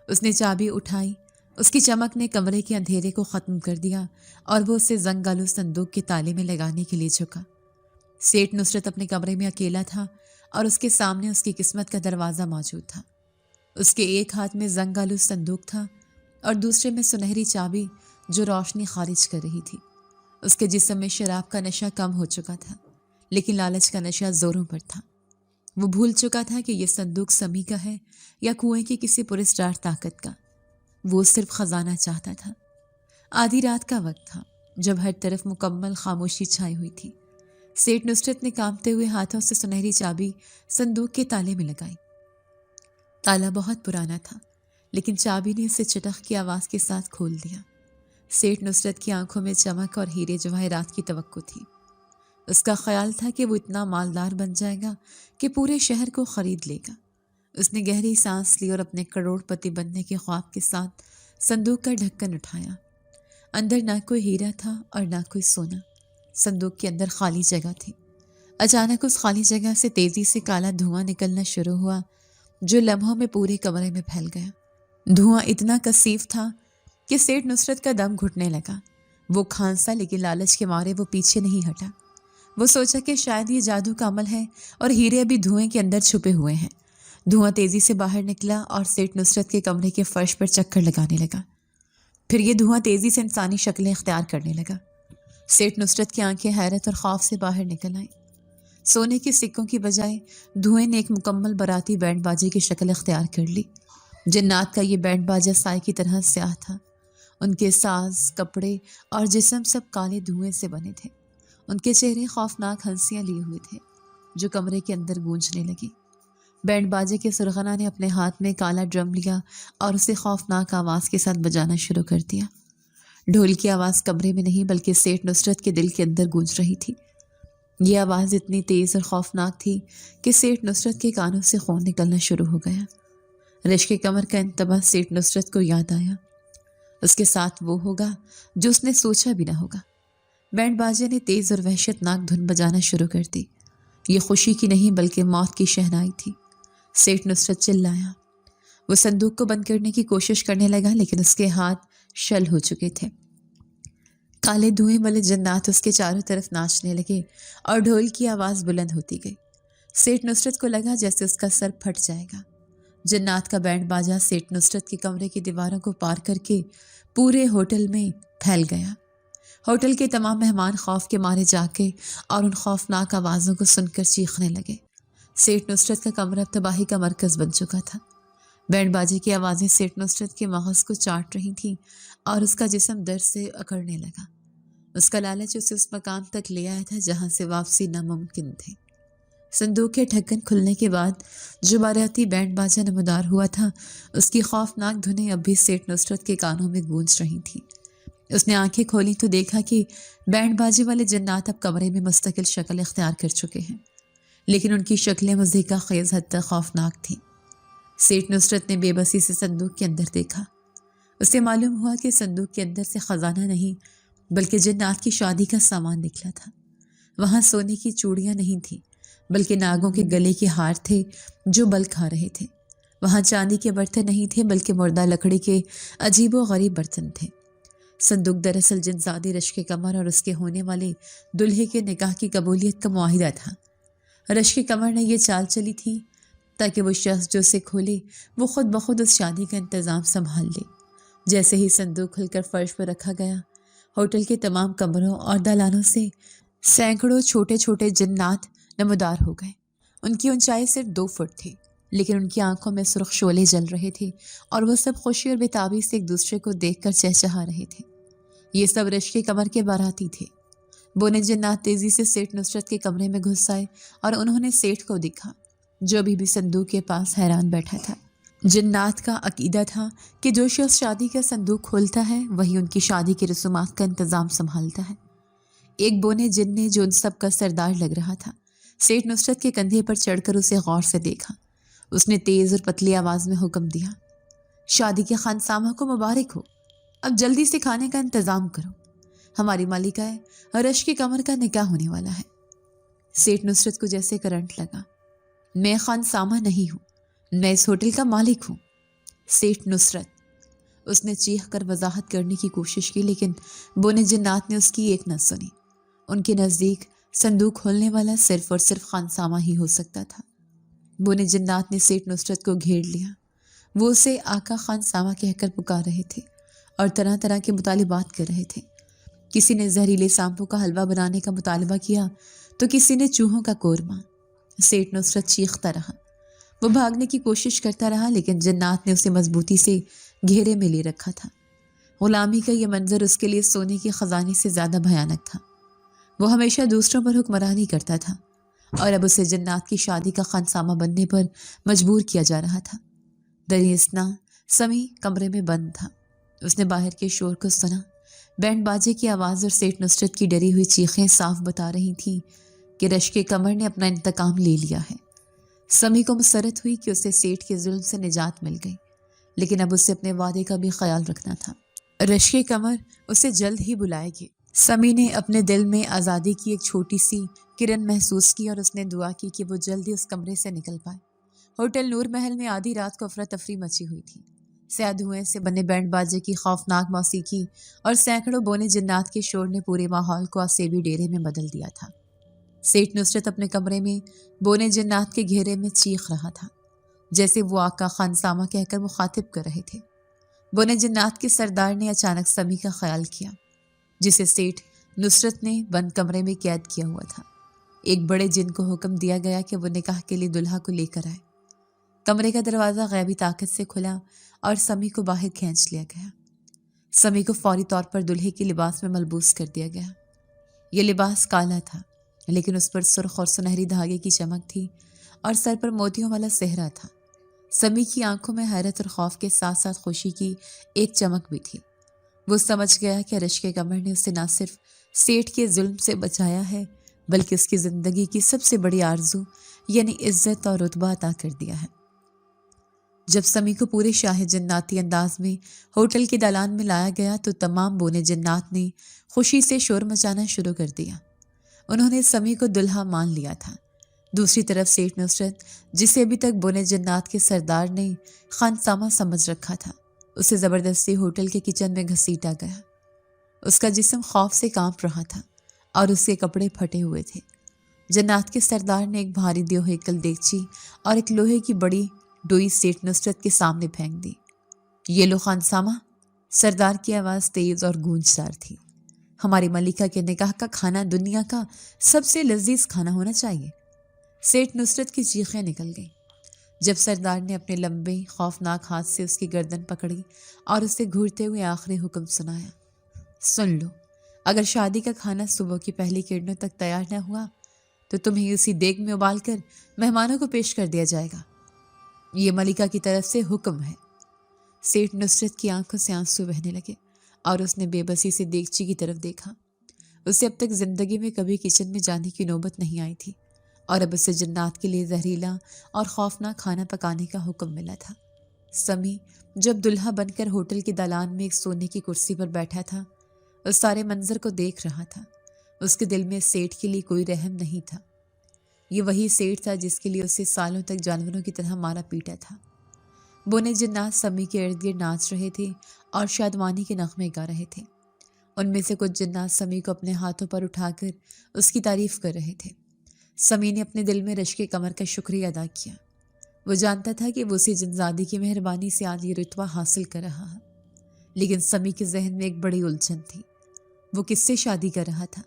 اس نے چابی اٹھائی، اس کی چمک نے کمرے کے اندھیرے کو ختم کر دیا اور وہ اسے زنگ آلود صندوق کے تالے میں لگانے کے لیے جھکا۔ سیٹھ نصرت اپنے کمرے میں اکیلا تھا اور اس کے سامنے اس کی قسمت کا دروازہ موجود تھا۔ اس کے ایک ہاتھ میں زنگ آلود صندوق تھا اور دوسرے میں سنہری چابی جو روشنی خارج کر رہی تھی۔ اس کے جسم میں شراب کا نشہ کم ہو چکا تھا، لیکن لالچ کا نشہ زوروں پر تھا۔ وہ بھول چکا تھا کہ یہ صندوق سمی کا ہے یا کنویں کی کسی پراسرار طاقت کا۔ وہ صرف خزانہ چاہتا تھا۔ آدھی رات کا وقت تھا جب ہر طرف مکمل خاموشی چھائی ہوئی تھی۔ سیٹھ نصرت نے کانپتے ہوئے ہاتھوں سے سنہری چابی صندوق کے تالے میں لگائی۔ تالا بہت پرانا تھا، لیکن چابی نے اسے چٹخ کی آواز کے ساتھ کھول دیا۔ سیٹھ نصرت کی آنکھوں میں چمک اور ہیرے جواہرات کی توقع تھی۔ اس کا خیال تھا کہ وہ اتنا مالدار بن جائے گا کہ پورے شہر کو خرید لے گا۔ اس نے گہری سانس لی اور اپنے کروڑ پتی بننے کے خواب کے ساتھ صندوق کا ڈھکن اٹھایا۔ اندر نہ کوئی ہیرا تھا اور نہ کوئی سونا۔ صندوق کے اندر خالی جگہ تھی۔ اچانک اس خالی جگہ سے تیزی سے کالا دھواں نکلنا شروع ہوا جو لمحوں میں پورے کمرے میں پھیل گیا۔ دھواں اتنا کثیف تھا کہ سیٹھ نصرت کا دم گھٹنے لگا۔ وہ کھانسا، لیکن لالچ کے مارے وہ پیچھے نہیں ہٹا۔ وہ سوچا کہ شاید یہ جادو کا عمل ہے اور ہیرے ابھی دھوئیں کے اندر چھپے ہوئے ہیں۔ دھواں تیزی سے باہر نکلا اور سیٹھ نصرت کے کمرے کے فرش پر چکر لگانے لگا۔ پھر یہ دھواں تیزی سے انسانی شکلیں اختیار کرنے لگا۔ سیٹھ نصرت کی آنکھیں حیرت اور خوف سے باہر نکل آئیں۔ سونے کے سکوں کی بجائے دھوئیں نے ایک مکمل باراتی بینڈ باجے کی شکل اختیار کر لی۔ جنات کا یہ بینڈ باجا سائے کی طرح سیاہ تھا۔ ان کے ساز، کپڑے اور جسم سب کالے دھوئیں سے بنے تھے۔ ان کے چہرے خوفناک ہنسیاں لیے ہوئے تھے جو کمرے کے اندر گونجنے لگی۔ بینڈ باجے کے سرغنہ نے اپنے ہاتھ میں کالا ڈرم لیا اور اسے خوفناک آواز کے ساتھ بجانا شروع کر دیا۔ ڈھول کی آواز کمرے میں نہیں بلکہ سیٹھ نصرت کے دل کے اندر گونج رہی تھی۔ یہ آواز اتنی تیز اور خوفناک تھی کہ سیٹھ نصرت کے کانوں سے خون نکلنا شروع ہو گیا۔ رشک کمر کا انتباہ سیٹھ نصرت کو یاد آیا۔ اس کے ساتھ وہ ہوگا جو اس نے سوچا بھی نہ ہوگا۔ بینڈ باجے نے تیز اور وحشتناک دھن بجانا شروع کر دی۔ یہ خوشی کی نہیں بلکہ موت کی شہنائی تھی۔ سیٹھ نصرت چلایا۔ وہ صندوق کو بند کرنے کی کوشش کرنے لگا لیکن اس کے ہاتھ شل ہو چکے تھے۔ کالے دھوئیں والے جنات اس کے چاروں طرف ناچنے لگے اور ڈھول کی آواز بلند ہوتی گئی۔ سیٹھ نصرت کو لگا جیسے اس کا سر پھٹ جائے گا۔ جنات کا بینڈ باجا سیٹھ نصرت کے کمرے کی دیواروں کو پار کر کے پورے ہوٹل میں پھیل گیا۔ ہوٹل کے تمام مہمان خوف کے مارے جاگے اور ان خوفناک آوازوں کو سن کر چیخنے لگے۔ سیٹھ نصرت کا کمرہ اب تباہی کا مرکز بن چکا تھا۔ بینڈ باجے کی آوازیں سیٹھ نصرت کے مغز کو چاٹ رہی تھیں اور اس کا جسم درد سے اکڑنے لگا۔ اس کا لالچ اسے اس مقام تک لے آیا تھا جہاں سے واپسی ناممکن تھی۔ صندوق کے ڈھکن کھلنے کے بعد جو باراتی بینڈ باجا نمودار ہوا تھا اس کی خوفناک دھنیں اب بھی سیٹھ نصرت کے کانوں میں گونج رہی تھیں۔ اس نے آنکھیں کھولی تو دیکھا کہ بینڈ باجے والے جنات اب کمرے میں مستقل شکل اختیار کر چکے ہیں، لیکن ان کی شکلیں مضحکہ خیز حد تک خوفناک تھیں۔ سیٹھ نصرت نے بے بسی سے صندوق کے اندر دیکھا۔ اسے معلوم ہوا کہ صندوق کے اندر سے خزانہ نہیں بلکہ جنات کی شادی کا سامان نکلا تھا۔ وہاں سونے کی چوڑیاں نہیں تھیں بلکہ ناگوں کے گلے کے ہار تھے جو بل کھا رہے تھے۔ وہاں چاندی کے برتن نہیں تھے بلکہ مردہ لکڑی کے عجیب و غریب برتن تھے۔ صندوق دراصل جنزادی رشک کمر اور اس کے ہونے والے دلہے کے نکاح کی قبولیت کا معاہدہ تھا۔ رشک کمر نے یہ چال چلی تھی تاکہ وہ شخص جو اسے کھولے وہ خود بخود اس شادی کا انتظام سنبھال لے۔ جیسے ہی صندوق کھل کر فرش پر رکھا گیا، ہوٹل کے تمام کمروں اور دالانوں سے سینکڑوں چھوٹے چھوٹے جنات نمودار ہو گئے۔ ان کی اونچائی صرف 2 فٹ تھی لیکن ان کی آنکھوں میں سرخ شعلے جل رہے تھے اور وہ سب خوشی اور بےتابی سے ایک دوسرے کو دیکھ کر چہچہا رہے تھے۔ یہ سب رشک کمر کے باراتی تھے۔ بونے جنات تیزی سے سیٹھ نصرت کے کمرے میں گھس آئے اور انہوں نے سیٹھ کو دکھا جو ابھی بھی صندوق کے پاس حیران بیٹھا تھا۔ جنات کا عقیدہ تھا کہ جو شخص شادی کا صندوق کھولتا ہے وہی ان کی شادی کی رسومات کا انتظام سنبھالتا ہے۔ ایک بونے جن نے جو ان سب کا سردار لگ رہا تھا سیٹھ نصرت کے کندھے پر چڑھ کر اسے غور سے دیکھا۔ اس نے تیز اور پتلی آواز میں حکم دیا، شادی کے خانسامہ کو مبارک ہو، اب جلدی سے کھانے کا انتظام کرو، ہماری مالکہ رشک کمر کا نکاح ہونے والا ہے۔ سیٹھ نصرت کو جیسے کرنٹ لگا۔ میں خانسامہ نہیں ہوں، میں اس ہوٹل کا مالک ہوں۔ سیٹھ نصرت، اس نے چیخ کر وضاحت کرنے کی کوشش کی لیکن بونے جنات نے اس کی ایک نہ سنی۔ ان کے نزدیک صندوق کھولنے والا صرف اور صرف خانسامہ ہی ہو سکتا تھا۔ بونے جنات نے سیٹھ نصرت کو گھیر لیا۔ وہ اسے آقا خانسامہ کہہ کر پکار رہے تھے اور طرح طرح کے مطالبات کر رہے تھے۔ کسی نے زہریلے سانپوں کا حلوہ بنانے کا مطالبہ کیا تو کسی نے چوہوں کا قورمہ۔ سیٹھ نصرت چیختا رہا۔ وہ بھاگنے کی کوشش کرتا رہا لیکن جنات نے اسے مضبوطی سے گھیرے میں لے رکھا تھا۔ غلامی کا یہ منظر اس کے لیے سونے کے خزانے سے زیادہ بھیانک تھا۔ وہ ہمیشہ دوسروں پر حکمرانی کرتا تھا اور اب اسے جنات کی شادی کا خانسامہ بننے پر مجبور کیا جا رہا تھا۔ دری اثنا سمی کمرے میں بند تھا۔ اس نے باہر کے شور کو سنا۔ بینڈ باجے کی آواز اور سیٹھ نصرت کی ڈری ہوئی چیخیں صاف بتا رہی تھیں کہ رشک کمر نے اپنا انتقام لے لیا ہے۔ سمی کو مسرت ہوئی کہ اسے سیٹھ کے ظلم سے نجات مل گئی، لیکن اب اسے اپنے وعدے کا بھی خیال رکھنا تھا۔ رشک کمر اسے جلد ہی بلائے گی۔ سمی نے اپنے دل میں آزادی کی ایک چھوٹی سی کرن محسوس کی اور اس نے دعا کی کہ وہ جلدی اس کمرے سے نکل پائے۔ ہوٹل نور محل میں آدھی رات کو افراتفری مچی ہوئی تھی۔ سیاہ دھوئیں سے بنے بینڈ باجے کی خوفناک موسیقی اور سینکڑوں بونے جنات کے شور نے پورے ماحول کو آسیبی ڈیرے میں بدل دیا تھا۔ سیٹھ نصرت اپنے کمرے میں بونے جنات کے گھیرے میں چیخ رہا تھا جیسے وہ آقا خانسامہ کہہ کر مخاطب کر رہے تھے۔ بونے جنات کے سردار نے اچانک سمی کا خیال کیا، جسے سیٹھ نصرت نے بند کمرے میں قید کیا ہوا تھا۔ ایک بڑے جن کو حکم دیا گیا کہ وہ نکاح کے لیے دلہا کو لے کر آئے۔ کمرے کا دروازہ غیبی طاقت سے کھلا اور سمی کو باہر کھینچ لیا گیا۔ سمی کو فوری طور پر دلہے کے لباس میں ملبوس کر دیا گیا۔ یہ لباس کالا تھا، لیکن اس پر سرخ اور سنہری دھاگے کی چمک تھی اور سر پر موتیوں والا صحرا تھا۔ سمی کی آنکھوں میں حیرت اور خوف کے ساتھ ساتھ خوشی کی ایک چمک بھی تھی۔ وہ سمجھ گیا کہ رشک قمر نے اسے نہ صرف سیٹھ کے ظلم سے بچایا ہے، بلکہ اس کی زندگی کی سب سے بڑی آرزو یعنی عزت اور رتبہ عطا کر دیا ہے۔ جب سمی کو پورے شاہ جناتی انداز میں ہوٹل کے دالان میں لایا گیا تو تمام بونے جنات نے خوشی سے شور مچانا شروع کر دیا۔ انہوں نے سمی کو دلہا مان لیا تھا۔ دوسری طرف سیٹھ نصرت، جسے ابھی تک بونے جنات کے سردار نے خانسامہ سمجھ رکھا تھا، اسے زبردستی ہوٹل کے کچن میں گھسیٹا گیا۔ اس کا جسم خوف سے کانپ رہا تھا اور اس کے کپڑے پھٹے ہوئے تھے۔ جنات کے سردار نے ایک بھاری دیو ہیکل دیگچی اور ایک لوہے کی بڑی ڈوئی سیٹھ نصرت کے سامنے پھینک دی۔ یہ لو خانسامہ، سردار کی آواز تیز اور گونجدار تھی۔ ہماری ملکہ کے نکاح کا کھانا دنیا کا سب سے لذیذ کھانا ہونا چاہیے۔ سیٹھ نصرت کی چیخیں نکل گئیں جب سردار نے اپنے لمبے خوفناک ہاتھ سے اس کی گردن پکڑی اور اسے گھورتے ہوئے آخری حکم سنایا۔ سن لو، اگر شادی کا کھانا صبح کی پہلی کرنوں تک تیار نہ ہوا تو تمہیں اسی دیگ میں ابال کر مہمانوں کو پیش کر دیا جائے گا۔ یہ ملکہ کی طرف سے حکم ہے۔ سیٹھ نصرت کی آنکھوں سے آنسو بہنے لگے اور اس نے بے بسی سے دیگچی کی طرف دیکھا۔ اسے اب تک زندگی میں کبھی کچن میں جانے کی نوبت نہیں آئی تھی اور اب اسے جنات کے لیے زہریلا اور خوفناک کھانا پکانے کا حکم ملا تھا۔ سمی جب دلہا بن کر ہوٹل کے دالان میں ایک سونے کی کرسی پر بیٹھا تھا، اس سارے منظر کو دیکھ رہا تھا۔ اس کے دل میں سیٹھ کے لیے کوئی رحم نہیں تھا۔ یہ وہی سیٹھ تھا جس کے لیے اسے سالوں تک جانوروں کی طرح مارا پیٹا تھا۔ بونے جنات سمی کے ارد گرد ناچ رہے تھے اور شادمانی کے نغمے گا رہے تھے۔ ان میں سے کچھ جنات سمی کو اپنے ہاتھوں پر اٹھا کر اس کی تعریف کر رہے تھے۔ سمی نے اپنے دل میں رشک قمر کا شکریہ ادا کیا۔ وہ جانتا تھا کہ وہ اسی جنزادی کی مہربانی سے آج یہ رتبہ حاصل کر رہا ہے، لیکن سمی کے ذہن میں ایک بڑی الجھن تھی۔ وہ کس سے شادی کر رہا تھا؟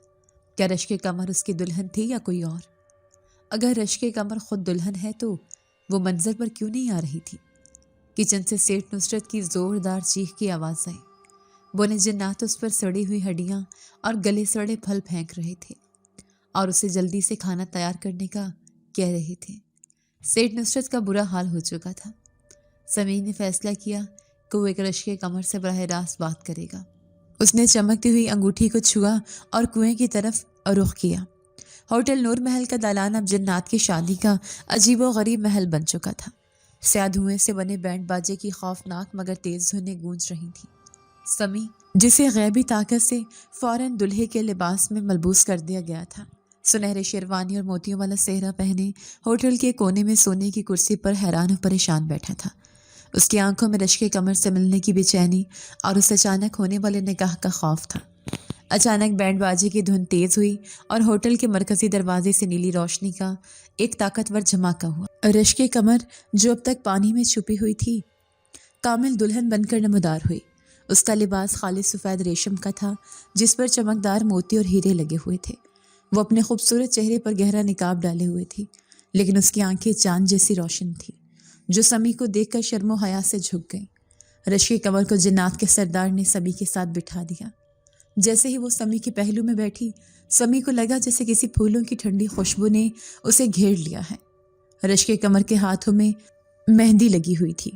کیا رشک قمر اس کی دلہن تھی یا کوئی اور؟ اگر رشک قمر خود دلہن ہے تو وہ منظر پر کیوں نہیں آ رہی تھی؟ کچن سے سیٹھ نصرت کی زوردار چیخ کی آواز آئی۔ بونے جنات اس پر سڑی ہوئی ہڈیاں اور گلے سڑے پھل پھینک رہے تھے اور اسے جلدی سے کھانا تیار کرنے کا کہہ رہے تھے۔ سیٹھ نصرت کا برا حال ہو چکا تھا۔ سمی نے فیصلہ کیا کہ وہ ایک رشک قمر سے براہ راست بات کرے گا۔ اس نے چمکتی ہوئی انگوٹھی کو چھوا اور کنویں کی طرف رخ کیا۔ ہوٹل نور محل کا دالان اب جنات کی شادی کا عجیب و غریب محل بن چکا تھا۔ سیاہ دھوئیں سے بنے بینڈ باجے کی خوفناک مگر تیز دھنیں گونج رہی تھیں۔ سمی، جسے غیبی طاقت سے فوراً دلہے کے لباس میں ملبوس کر دیا گیا تھا، سنہرے شیروانی اور موتیوں والا صحرا پہنے ہوٹل کے کونے میں سونے کی کرسی پر حیران و پریشان بیٹھا تھا۔ اس کی آنکھوں میں رشک قمر سے ملنے کی بے چینی اور اس اچانک ہونے والے نکاح کا خوف تھا۔ اچانک بینڈ باجے کی دھن تیز ہوئی اور ہوٹل کے مرکزی دروازے سے نیلی روشنی کا ایک طاقتور جھماکہ ہوا۔ رشک قمر، جو اب تک پانی میں چھپی ہوئی تھی، کامل دلہن بن کر نمودار ہوئی۔ اس کا لباس خالص سفید ریشم کا تھا، جس پر چمکدار موتی اور ہیرے لگے ہوئے تھے۔ وہ اپنے خوبصورت چہرے پر گہرا نقاب ڈالے ہوئے تھی، لیکن اس کی آنکھیں چاند جیسی روشن تھی، جو سمی کو دیکھ کر شرم و حیا سے جھک گئیں۔ رشک قمر کو جنات کے سردار نے سمی کے ساتھ بٹھا دیا۔ جیسے ہی وہ سمی کے پہلو میں بیٹھی، سمی کو لگا جیسے کسی پھولوں کی ٹھنڈی خوشبو نے اسے گھیر لیا ہے۔ رشک قمر کے ہاتھوں میں مہندی لگی ہوئی تھی،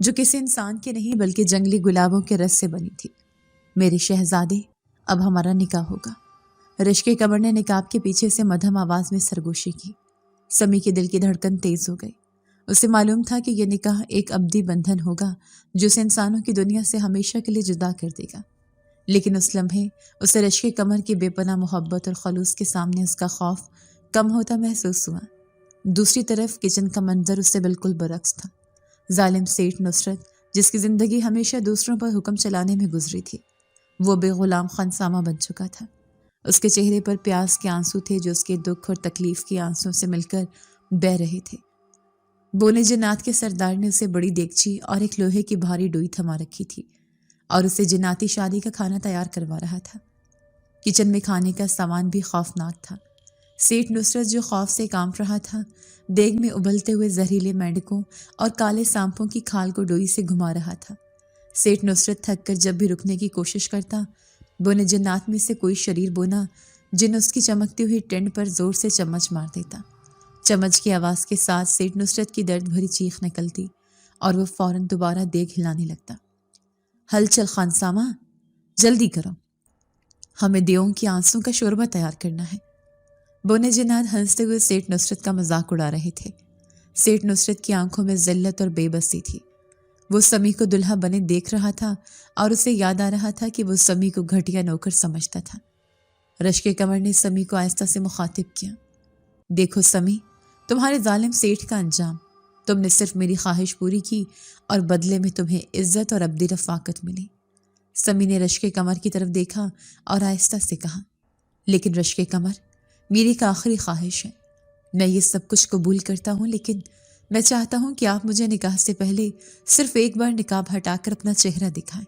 جو کسی انسان کے نہیں بلکہ جنگلی گلابوں کے رس سے بنی تھی۔ میرے شہزادے، اب ہمارا نکاح ہوگا۔ رشک قمر نے نقاب کے پیچھے سے مدھم آواز میں سرگوشی کی۔ سمی کے دل کی دھڑکن تیز ہو گئی۔ اسے معلوم تھا کہ یہ نکاح ایک ابدی بندھن ہوگا جو اسے انسانوں کی دنیا سے ہمیشہ کے لیے جدا کر دے گا، لیکن اس لمحے اسے رشک قمر کی بے پناہ محبت اور خلوص کے سامنے اس کا خوف کم ہوتا محسوس ہوا۔ دوسری طرف کچن کا منظر اس سے بالکل برعکس تھا۔ ظالم سیٹھ نصرت، جس کی زندگی ہمیشہ دوسروں پر حکم چلانے میں گزری تھی، وہ بے غلام خانسامہ بن چکا تھا۔ اس کے چہرے پر پیاس کے آنسو تھے جو اس کے دکھ اور تکلیف کے آنسوں سے مل کر بہہ رہے تھے۔ بونے جنات کے سردار نے اسے بڑی دیگچی اور ایک لوہے کی بھاری ڈوئی تھما رکھی تھی اور اسے جناتی شادی کا کھانا تیار کروا رہا تھا۔ کچن میں کھانے کا سامان بھی خوفناک تھا۔ سیٹھ نصرت جو خوف سے کانپ رہا تھا، دیگ میں ابلتے ہوئے زہریلے مینڈکوں اور کالے سانپوں کی کھال کو ڈوئی سے گھما رہا تھا۔ سیٹھ نصرت تھک کر جب بھی رکنے کی کوشش کرتا، بونے جنات میں سے کوئی شریر بونا جن اس کی چمکتی ہوئی ٹینڈ پر زور سے چمچ مار دیتا۔ چمچ کی آواز کے ساتھ سیٹھ نصرت کی درد بھری چیخ نکلتی اور وہ فوراً دوبارہ دیگ ہلانے لگتا۔ ہل چل خانسامہ، جلدی کرو، ہمیں دیووں کی آنسوں کا شوربہ تیار کرنا ہے۔ بونے جنات ہنستے ہوئے سیٹھ نصرت کا مذاق اڑا رہے تھے۔ سیٹھ نصرت کی آنکھوں میں ذلت اور بے بسی تھی۔ وہ سمی کو دلہا بنے دیکھ رہا تھا اور اسے یاد آ رہا تھا کہ وہ سمی کو گھٹیا نوکر سمجھتا تھا۔ رشک کمر نے سمی کو آہستہ سے مخاطب کیا۔ دیکھو سمی، تمہارے ظالم سیٹھ کا انجام، تم نے صرف میری خواہش پوری کی اور بدلے میں تمہیں عزت اور ابدی رفاقت ملی۔ سمی نے رشک کمر کی طرف دیکھا اور آہستہ سے کہا، لیکن رشک کمر، میری ایک آخری خواہش ہے۔ میں یہ سب کچھ قبول کرتا ہوں، لیکن میں چاہتا ہوں کہ آپ مجھے نکاح سے پہلے صرف ایک بار نقاب ہٹا کر اپنا چہرہ دکھائیں۔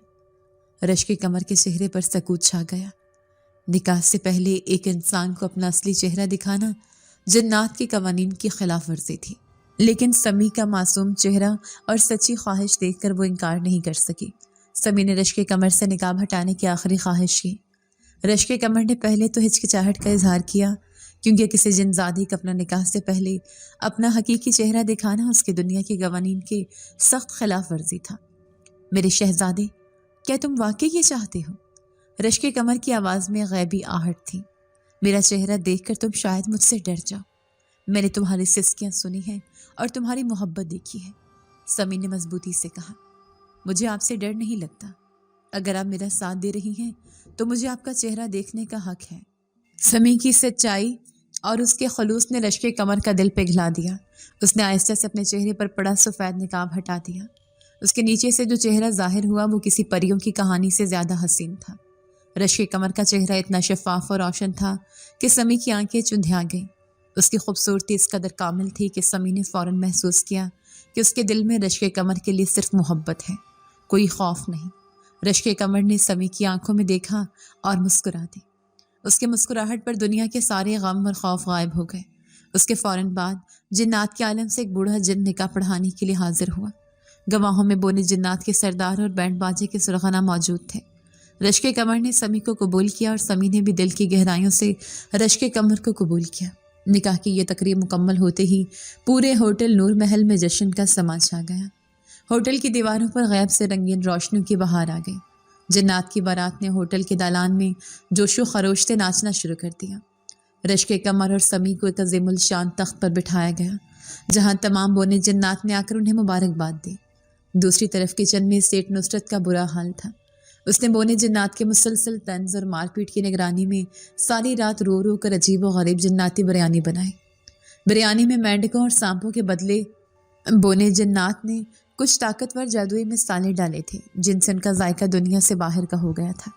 رشک کمر کے چہرے پر سکوت چھا گیا۔ نکاح سے پہلے ایک انسان کو اپنا اصلی چہرہ دکھانا جنات کے قوانین کی خلاف ورزی تھی، لیکن سمی کا معصوم چہرہ اور سچی خواہش دیکھ کر وہ انکار نہیں کر سکی۔ سمی نے رشک کمر سے نقاب ہٹانے کی آخری خواہش کی۔ رشک کمر نے پہلے تو ہچکچاہٹ کا اظہار کیا، کیونکہ کسی جنزادی کا اپنا نکاح سے پہلے اپنا حقیقی چہرہ دکھانا اس کے دنیا کے قوانین کے سخت خلاف ورزی تھا۔ میرے شہزادے، کیا تم واقعی یہ چاہتے ہو؟ رشک کمر کی آواز میں غیبی آہٹ تھی۔ میرا چہرہ دیکھ کر تم شاید مجھ سے ڈر جاؤ۔ میں نے تمہاری سسکیاں سنی ہیں اور تمہاری محبت دیکھی ہے۔ سمی نے مضبوطی سے کہا، مجھے آپ سے ڈر نہیں لگتا۔ اگر آپ میرا ساتھ دے رہی ہیں تو مجھے آپ کا چہرہ دیکھنے کا حق ہے۔ سمی کی سچائی اور اس کے خلوص نے رشک کمر کا دل پگھلا دیا۔ اس نے آہستہ سے اپنے چہرے پر پڑا سفید نقاب ہٹا دیا۔ اس کے نیچے سے جو چہرہ ظاہر ہوا وہ کسی پریوں کی کہانی سے زیادہ حسین تھا۔ رشک کمر کا چہرہ اتنا شفاف اور روشن تھا کہ سمی کی آنکھیں چندھیا گئیں۔ اس کی خوبصورتی اس قدر کامل تھی کہ سمی نے فوراً محسوس کیا کہ اس کے دل میں رشک کمر کے لیے صرف محبت ہے، کوئی خوف نہیں۔ رشک کمر نے سمی کی آنکھوں میں دیکھا اور مسکرا دی۔ اس کے مسکراہٹ پر دنیا کے سارے غم اور خوف غائب ہو گئے۔ اس کے فوراً بعد جنات کے عالم سے ایک بوڑھا جن نکاح پڑھانے کے لیے حاضر ہوا۔ گواہوں میں بونے جنات کے سردار اور بینڈ باجے کے سرغنہ موجود تھے۔ رشک کمر نے سمی کو قبول کیا اور سمی نے بھی دل کی گہرائیوں سے رشک کمر کو قبول کیا۔ نکاح کی یہ تقریب مکمل ہوتے ہی پورے ہوٹل نور محل میں جشن کا سما چھا گیا۔ ہوٹل کی دیواروں پر غیب سے رنگین روشنیوں کی بہار آ گئی۔ جنات کی بارات نے ہوٹل کے دالان میں جوش و خروش سے ناچنا شروع کر دیا۔ رشک کمر اور سمی کو ایک عظیم الشان تخت پر بٹھایا گیا، جہاں تمام بونے جنات نے آ کر انہیں مبارکباد دی۔ دوسری طرف کچن میں سیٹھ نصرت کا برا حال تھا۔ اس نے بونے جنات کے مسلسل طنز اور مار پیٹ کی نگرانی میں ساری رات رو رو کر عجیب و غریب جناتی بریانی بنائی۔ بریانی میں مینڈکوں اور سانپوں کے بدلے بونے جنات نے کچھ طاقتور جادوئی مصالحے ڈالے تھے، جن سے ان کا ذائقہ دنیا سے باہر کا ہو گیا تھا۔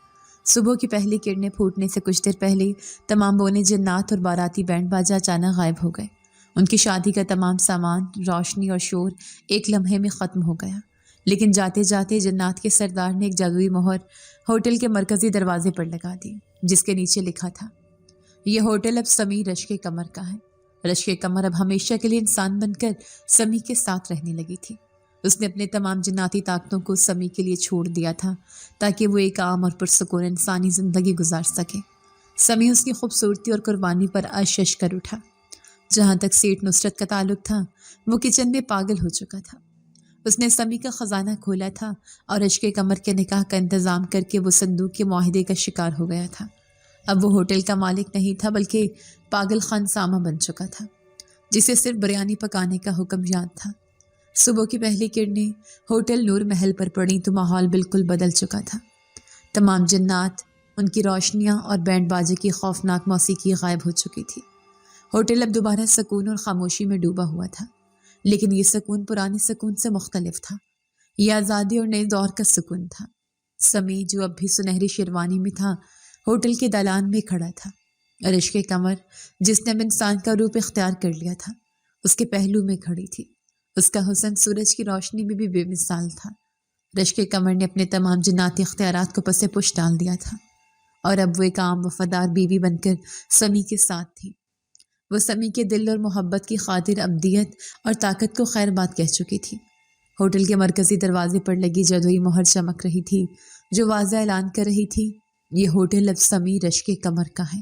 صبح کی پہلی کرنیں پھوٹنے سے کچھ دیر پہلے تمام بونے جنات اور باراتی بینڈ باجا اچانک غائب ہو گئے۔ ان کی شادی کا تمام سامان، روشنی اور شور ایک لمحے میں ختم ہو گیا۔ لیکن جاتے جاتے جنات کے سردار نے ایک جادوئی مہر ہوٹل کے مرکزی دروازے پر لگا دی، جس کے نیچے لکھا تھا، یہ ہوٹل اب سمی رشک کمر کا ہے۔ رشک کمر اب ہمیشہ کے لیے انسان بن کر سمی کے ساتھ رہنے لگی تھی۔ اس نے اپنے تمام جناتی طاقتوں کو سمی کے لیے چھوڑ دیا تھا تاکہ وہ ایک عام اور پرسکون انسانی زندگی گزار سکے۔ سمی اس کی خوبصورتی اور قربانی پر اشش کر اٹھا۔ جہاں تک سیٹھ نصرت کا تعلق تھا، وہ کچن میں پاگل ہو چکا تھا۔ اس نے سمی کا خزانہ کھولا تھا اور رشک کمر کے نکاح کا انتظام کر کے وہ صندوق کے معاہدے کا شکار ہو گیا تھا۔ اب وہ ہوٹل کا مالک نہیں تھا بلکہ پاگل خانسامہ بن چکا تھا، جسے صرف بریانی پکانے کا حکم یاد تھا۔ صبح کی پہلی کرنیں ہوٹل نور محل پر پڑیں تو ماحول بالکل بدل چکا تھا۔ تمام جنات، ان کی روشنیاں اور بینڈ باجے کی خوفناک موسیقی غائب ہو چکی تھی۔ ہوٹل اب دوبارہ سکون اور خاموشی میں ڈوبا ہوا تھا، لیکن یہ سکون پرانے سکون سے مختلف تھا۔ یہ آزادی اور نئے دور کا سکون تھا۔ سمی، جو اب بھی سنہری شیروانی میں تھا، ہوٹل کے دالان میں کھڑا تھا۔ رشک کمر، جس نے اب انسان کا روپ اختیار کر لیا تھا، اس کے پہلو میں کھڑی تھی۔ اس کا حسن سورج کی روشنی میں بھی بے مثال تھا۔ رشک قمر نے اپنے تمام جناتی اختیارات کو پس پش ڈال دیا تھا، اور اب وہ ایک عام وفادار بیوی بن کر سمی کے ساتھ تھی۔ وہ سمی کے دل اور محبت کی خاطر ابدیت اور طاقت کو خیر بات کہہ چکی تھی۔ ہوٹل کے مرکزی دروازے پر لگی جادوئی مہر چمک رہی تھی، جو واضح اعلان کر رہی تھی، یہ ہوٹل اب سمی رشک قمر کا ہے۔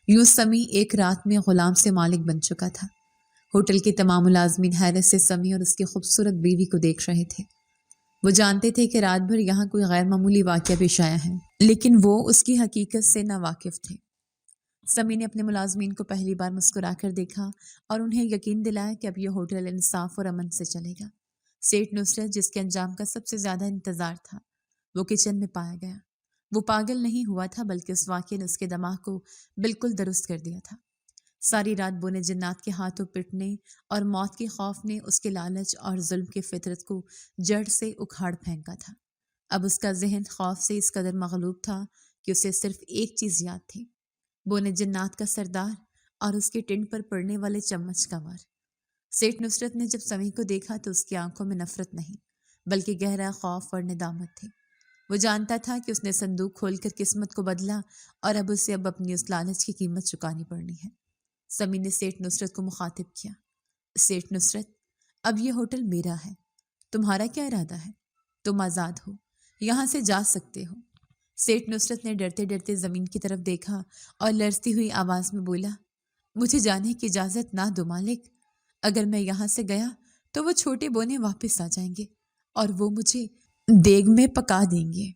یوں سمی ایک رات میں غلام سے مالک بن چکا تھا۔ ہوٹل کے تمام ملازمین حیرت سے سمی اور اس کی خوبصورت بیوی کو دیکھ رہے تھے۔ وہ جانتے تھے کہ رات بھر یہاں کوئی غیر معمولی واقعہ پیش آیا ہے، لیکن وہ اس کی حقیقت سے ناواقف تھے۔ سمی نے اپنے ملازمین کو پہلی بار مسکرا کر دیکھا اور انہیں یقین دلایا کہ اب یہ ہوٹل انصاف اور امن سے چلے گا۔ سیٹھ نصرت، جس کے انجام کا سب سے زیادہ انتظار تھا، وہ کچن میں پایا گیا۔ وہ پاگل نہیں ہوا تھا، بلکہ اس واقعے نے اس کے دماغ کو بالکل درست کر دیا تھا۔ ساری رات بونے جنات کے ہاتھوں پٹنے اور موت کے خوف نے اس کے لالچ اور ظلم کی فطرت کو جڑ سے اکھاڑ پھینکا تھا۔ اب اس کا ذہن خوف سے اس قدر مغلوب تھا کہ اسے صرف ایک چیز یاد تھی، بونے جنات کا سردار اور اس کے ٹنڈ پر پڑنے والے چمچ کا وار۔ سیٹھ نصرت نے جب سمی کو دیکھا تو اس کی آنکھوں میں نفرت نہیں، بلکہ گہرا خوف اور ندامت تھی۔ وہ جانتا تھا کہ اس نے صندوق کھول کر قسمت کو بدلا، اور اب اسے اپنی اس لالچ کی قیمت چکانی پڑنی ہے۔ سمی نے سیٹھ نصرت کو مخاطب کیا، سیٹھ نصرت، اب یہ ہوٹل میرا ہے، تمہارا کیا ارادہ ہے؟ تم آزاد ہو، یہاں سے جا سکتے ہو۔ سیٹھ نصرت نے ڈرتے ڈرتے زمین کی طرف دیکھا اور لرزتی ہوئی آواز میں بولا، مجھے جانے کی اجازت نہ دو مالک۔ اگر میں یہاں سے گیا تو وہ چھوٹے بونے واپس آ جائیں گے اور وہ مجھے دیگ میں پکا دیں گے۔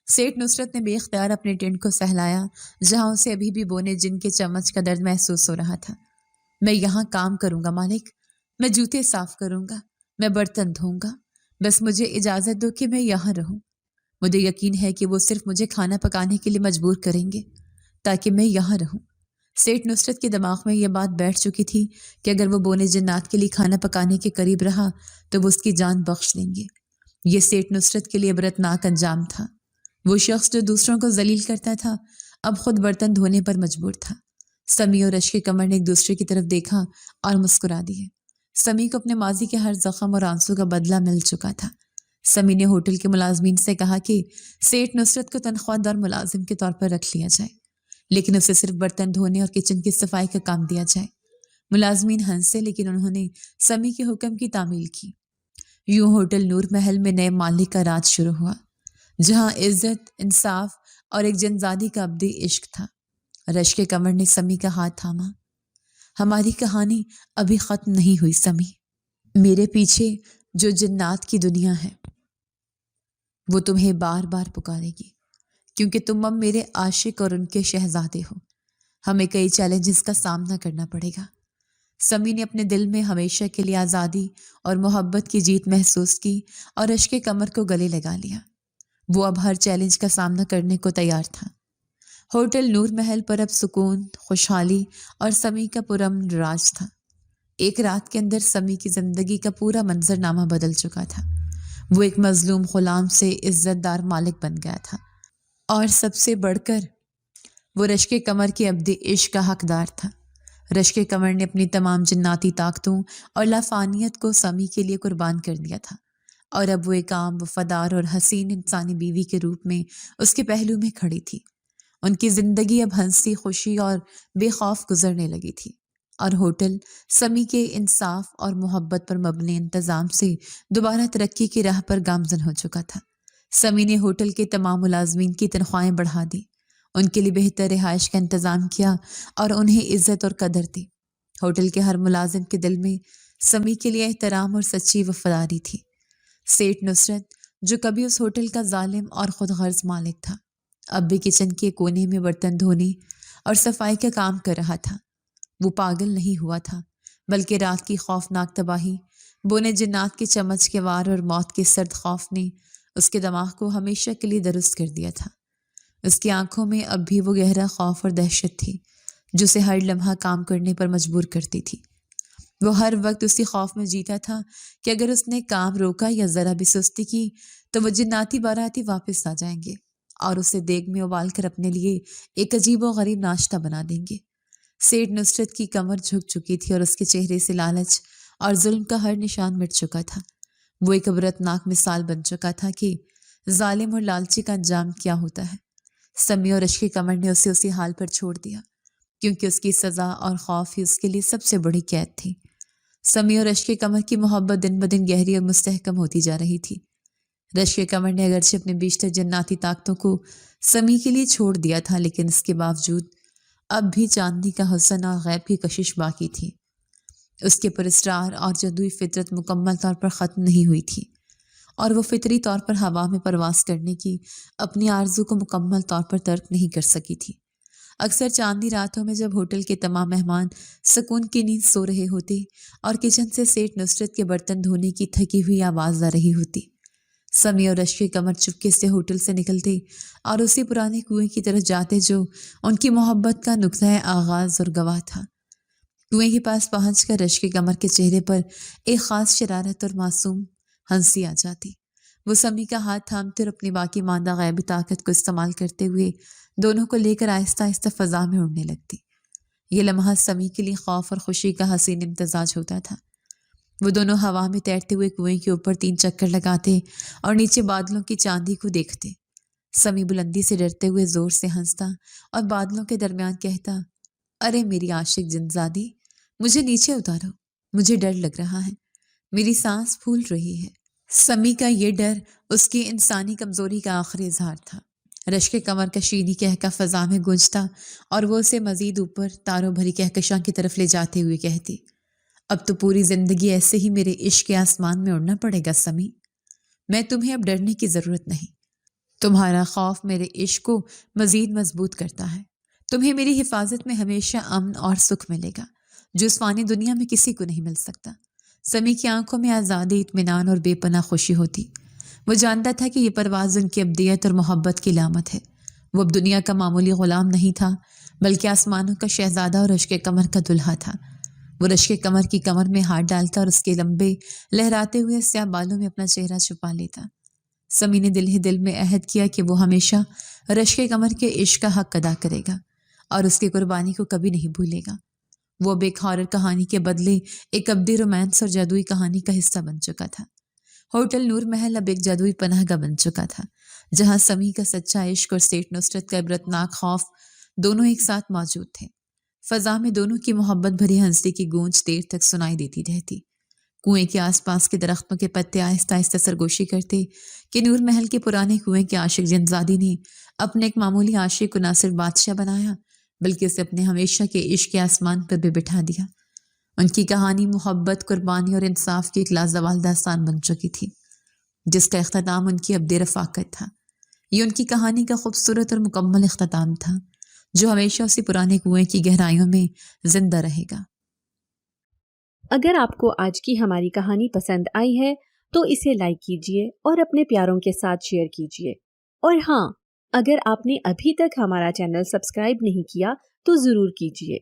سیٹھ نصرت نے بے اختیار اپنے ٹینٹ کو سہلایا، جہاں اسے ابھی بھی بونے جن کے چمچ کا درد محسوس ہو رہا تھا۔ میں یہاں کام کروں گا مالک، میں جوتے صاف کروں گا، میں برتن دھوؤں گا، بس مجھے اجازت دو کہ میں یہاں رہوں۔ مجھے یقین ہے کہ وہ صرف مجھے کھانا پکانے کے لیے مجبور کریں گے تاکہ میں یہاں رہوں۔ سیٹھ نصرت کے دماغ میں یہ بات بیٹھ چکی تھی کہ اگر وہ بونے جنات کے لیے کھانا پکانے کے قریب رہا تو وہ اس کی جان بخش دیں گے۔ یہ سیٹھ نصرت کے لیے عبرتناک انجام تھا۔ وہ شخص جو دوسروں کو ذلیل کرتا تھا، اب خود برتن دھونے پر مجبور تھا۔ سمی اور رشک قمر نے ایک دوسرے کی طرف دیکھا اور مسکرا دیے۔ سمی کو اپنے ماضی کے ہر زخم اور آنسو کا بدلہ مل چکا تھا۔ سمی نے ہوٹل کے ملازمین سے کہا کہ سیٹھ نصرت کو تنخواہ دار ملازم کے طور پر رکھ لیا جائے، لیکن اسے صرف برتن دھونے اور کچن کی صفائی کا کام دیا جائے۔ ملازمین ہنسے، لیکن انہوں نے سمی کے حکم کی تعمیل کی۔ یوں ہوٹل نور محل میں نئے مالک کا راج شروع ہوا، جہاں عزت، انصاف اور ایک جنزادی کا ابدی عشق تھا۔ رشک قمر نے سمی کا ہاتھ تھاما۔ ہماری کہانی ابھی ختم نہیں ہوئی سمی۔ میرے پیچھے جو جنات کی دنیا ہے وہ تمہیں بار بار پکارے گی، کیونکہ تم اب میرے عاشق اور ان کے شہزادے ہو۔ ہمیں کئی چیلنجز کا سامنا کرنا پڑے گا۔ سمی نے اپنے دل میں ہمیشہ کے لیے آزادی اور محبت کی جیت محسوس کی اور رشک قمر کو گلے لگا لیا۔ وہ اب ہر چیلنج کا سامنا کرنے کو تیار تھا۔ ہوٹل نور محل پر اب سکون، خوشحالی اور سمی کا پرامن راج تھا۔ ایک رات کے اندر سمی کی زندگی کا پورا منظر نامہ بدل چکا تھا۔ وہ ایک مظلوم غلام سے عزت دار مالک بن گیا تھا، اور سب سے بڑھ کر وہ رشک قمر کے ابدی عشق کا حقدار تھا۔ رشک قمر نے اپنی تمام جناتی طاقتوں اور لافانیت کو سمی کے لیے قربان کر دیا تھا، اور اب وہ ایک عام، وفادار اور حسین انسانی بیوی کے روپ میں اس کے پہلو میں کھڑی تھی۔ ان کی زندگی اب ہنسی، خوشی اور بے خوف گزرنے لگی تھی، اور ہوٹل سمی کے انصاف اور محبت پر مبنی انتظام سے دوبارہ ترقی کی راہ پر گامزن ہو چکا تھا۔ سمی نے ہوٹل کے تمام ملازمین کی تنخواہیں بڑھا دی، ان کے لیے بہتر رہائش کا انتظام کیا اور انہیں عزت اور قدر دی۔ ہوٹل کے ہر ملازم کے دل میں سمی کے لیے احترام اور سچی وفاداری تھی۔ سیٹھ نصرت، جو کبھی اس ہوٹل کا ظالم اور خود غرض مالک تھا، اب بھی کچن کے کونے میں برتن دھونے اور صفائی کا کام کر رہا تھا۔ وہ پاگل نہیں ہوا تھا، بلکہ رات کی خوفناک تباہی، بونے جنات کے چمچ کے وار اور موت کے سرد خوف نے اس کے دماغ کو ہمیشہ کے لیے درست کر دیا تھا۔ اس کی آنکھوں میں اب بھی وہ گہرا خوف اور دہشت تھی جو اسے ہر لمحہ کام کرنے پر مجبور کرتی تھی۔ وہ ہر وقت اسی خوف میں جیتا تھا کہ اگر اس نے کام روکا یا ذرا بھی سستی کی تو وہ جناتی باراتی واپس آ جائیں گے اور اسے دیگ میں ابال کر اپنے لیے ایک عجیب و غریب ناشتہ بنا دیں گے۔ سیٹھ نصرت کی کمر جھک چکی تھی اور اس کے چہرے سے لالچ اور ظلم کا ہر نشان مٹ چکا تھا۔ وہ ایک عبرتناک مثال بن چکا تھا کہ ظالم اور لالچی کا انجام کیا ہوتا ہے۔ سمیع اور رشک قمر نے اسے اسی حال پر چھوڑ دیا، کیونکہ اس کی سزا اور خوف ہی اس کے لیے سب سے بڑی قید تھی۔ سمیع اور رشک قمر کی محبت دن بدن گہری اور مستحکم ہوتی جا رہی تھی۔ رشک قمر نے اگرچہ اپنے بیشتر جناتی طاقتوں کو سمیع کے لیے چھوڑ دیا تھا، لیکن اس کے باوجود اب بھی چاندنی کا حسن اور غیب کی کشش باقی تھی۔ اس کے پراسرار اور جادوئی فطرت مکمل طور پر ختم نہیں ہوئی تھی، اور وہ فطری طور پر ہوا میں پرواز کرنے کی اپنی آرزو کو مکمل طور پر ترک نہیں کر سکی تھی۔ اکثر چاندنی راتوں میں جب ہوٹل کے تمام مہمان سکون کی نیند سو رہے ہوتے اور کچن سے سیٹھ نصرت کے برتن دھونے کی تھکی ہوئی آواز آ رہی ہوتی، سمیع اور رشک قمر چپکے سے ہوٹل سے نکلتے اور اسی پرانے کنویں کی طرف جاتے جو ان کی محبت کا نقطۂ آغاز اور گواہ تھا۔ کنویں کے پاس پہنچ کر رشک قمر کے چہرے پر ایک خاص شرارت اور معصوم ہنسی آ جاتی۔ وہ سمیع کا ہاتھ تھامتے اور اپنی باقی ماندہ غیبی طاقت کو استعمال کرتے ہوئے دونوں کو لے کر آہستہ آہستہ فضا میں اڑنے لگتی۔ یہ لمحہ سمیع کے لیے خوف اور خوشی کا حسین امتزاج ہوتا تھا۔ وہ دونوں ہوا میں تیرتے ہوئے کنویں کے اوپر 3 چکر لگاتے اور نیچے بادلوں کی چاندی کو دیکھتے۔ سمیع بلندی سے ڈرتے ہوئے زور سے ہنستا اور بادلوں کے درمیان کہتا، ارے میری عاشق جنزادی، مجھے نیچے اتارو، مجھے ڈر لگ رہا ہے، میری سانس پھول رہی ہے۔ سمیع کا یہ ڈر اس کی انسانی کمزوری کا آخری اظہار تھا۔ رشک قمر کا شیریں کہکا فضا میں گونجتا اور وہ اسے مزید اوپر تاروں بھری کہکشاں کی طرف لے جاتے ہوئے کہتی، اب تو پوری زندگی ایسے ہی میرے عشق کے آسمان میں اڑنا پڑے گا سمیع۔ میں تمہیں اب ڈرنے کی ضرورت نہیں، تمہارا خوف میرے عشق کو مزید مضبوط کرتا ہے۔ تمہیں میری حفاظت میں ہمیشہ امن اور سکھ ملے گا، جو اس فانی دنیا میں کسی کو نہیں مل سکتا۔ سمیع کی آنکھوں میں آزادی، اطمینان اور بے پناہ خوشی ہوتی۔ وہ جانتا تھا کہ یہ پرواز ان کی ابدیت اور محبت کی علامت ہے۔ وہ اب دنیا کا معمولی غلام نہیں تھا، بلکہ آسمانوں کا شہزادہ اور رشک قمر کا دلہا تھا۔ وہ رشک قمر کی کمر میں ہاتھ ڈالتا اور اس کے لمبے لہراتے ہوئے سیاہ بالوں میں اپنا چہرہ چھپا لیتا۔ سمیع نے دل ہی دل میں عہد کیا کہ وہ ہمیشہ رشک قمر کے عشق کا حق ادا کرے گا اور اس کی قربانی کو کبھی نہیں بھولے گا۔ وہ اب ایک ہارر کہانی کے بدلے ایک ابدی رومانس اور جادوئی کہانی کا حصہ بن چکا تھا۔ ہوٹل نور محل اب ایک جادوئی پناہ گاہ بن چکا تھا، جہاں سمیع کا سچا عشق اور سیٹھ نصرت کا عبرتناک خوف دونوں ایک ساتھ موجود تھے۔ فضا میں دونوں کی محبت بھری ہنسی کی گونج دیر تک سنائی دیتی رہتی۔ کنویں کے آس پاس کے درختوں کے پتے آہستہ آہستہ سرگوشی کرتے کہ نور محل کے پرانے کنویں کے عاشق جنزادی نے اپنے ایک معمولی عاشق کو نہ صرف بادشاہ بنایا، بلکہ اسے اپنے ہمیشہ کے عشق کے آسمان پر بھی بٹھا دیا۔ ان کی کہانی محبت، قربانی اور انصاف کی ایک لازوال داستان بن چکی تھی، جس کا اختتام ان کی ابد رفاقت تھا۔ یہ ان کی کہانی کا خوبصورت اور مکمل اختتام تھا، جو ہمیشہ اسی پرانے کنویں کی گہرائیوں میں زندہ رہے گا۔ اگر آپ کو آج کی ہماری کہانی پسند آئی ہے تو اسے لائک کیجیے اور اپنے پیاروں کے ساتھ شیئر کیجیے، اور ہاں، اگر آپ نے ابھی تک ہمارا چینل سبسکرائب نہیں کیا تو ضرور کیجیے۔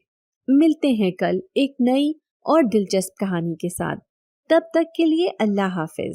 ملتے ہیں کل ایک نئی اور دلچسپ کہانی کے ساتھ، تب تک کے لیے اللہ حافظ۔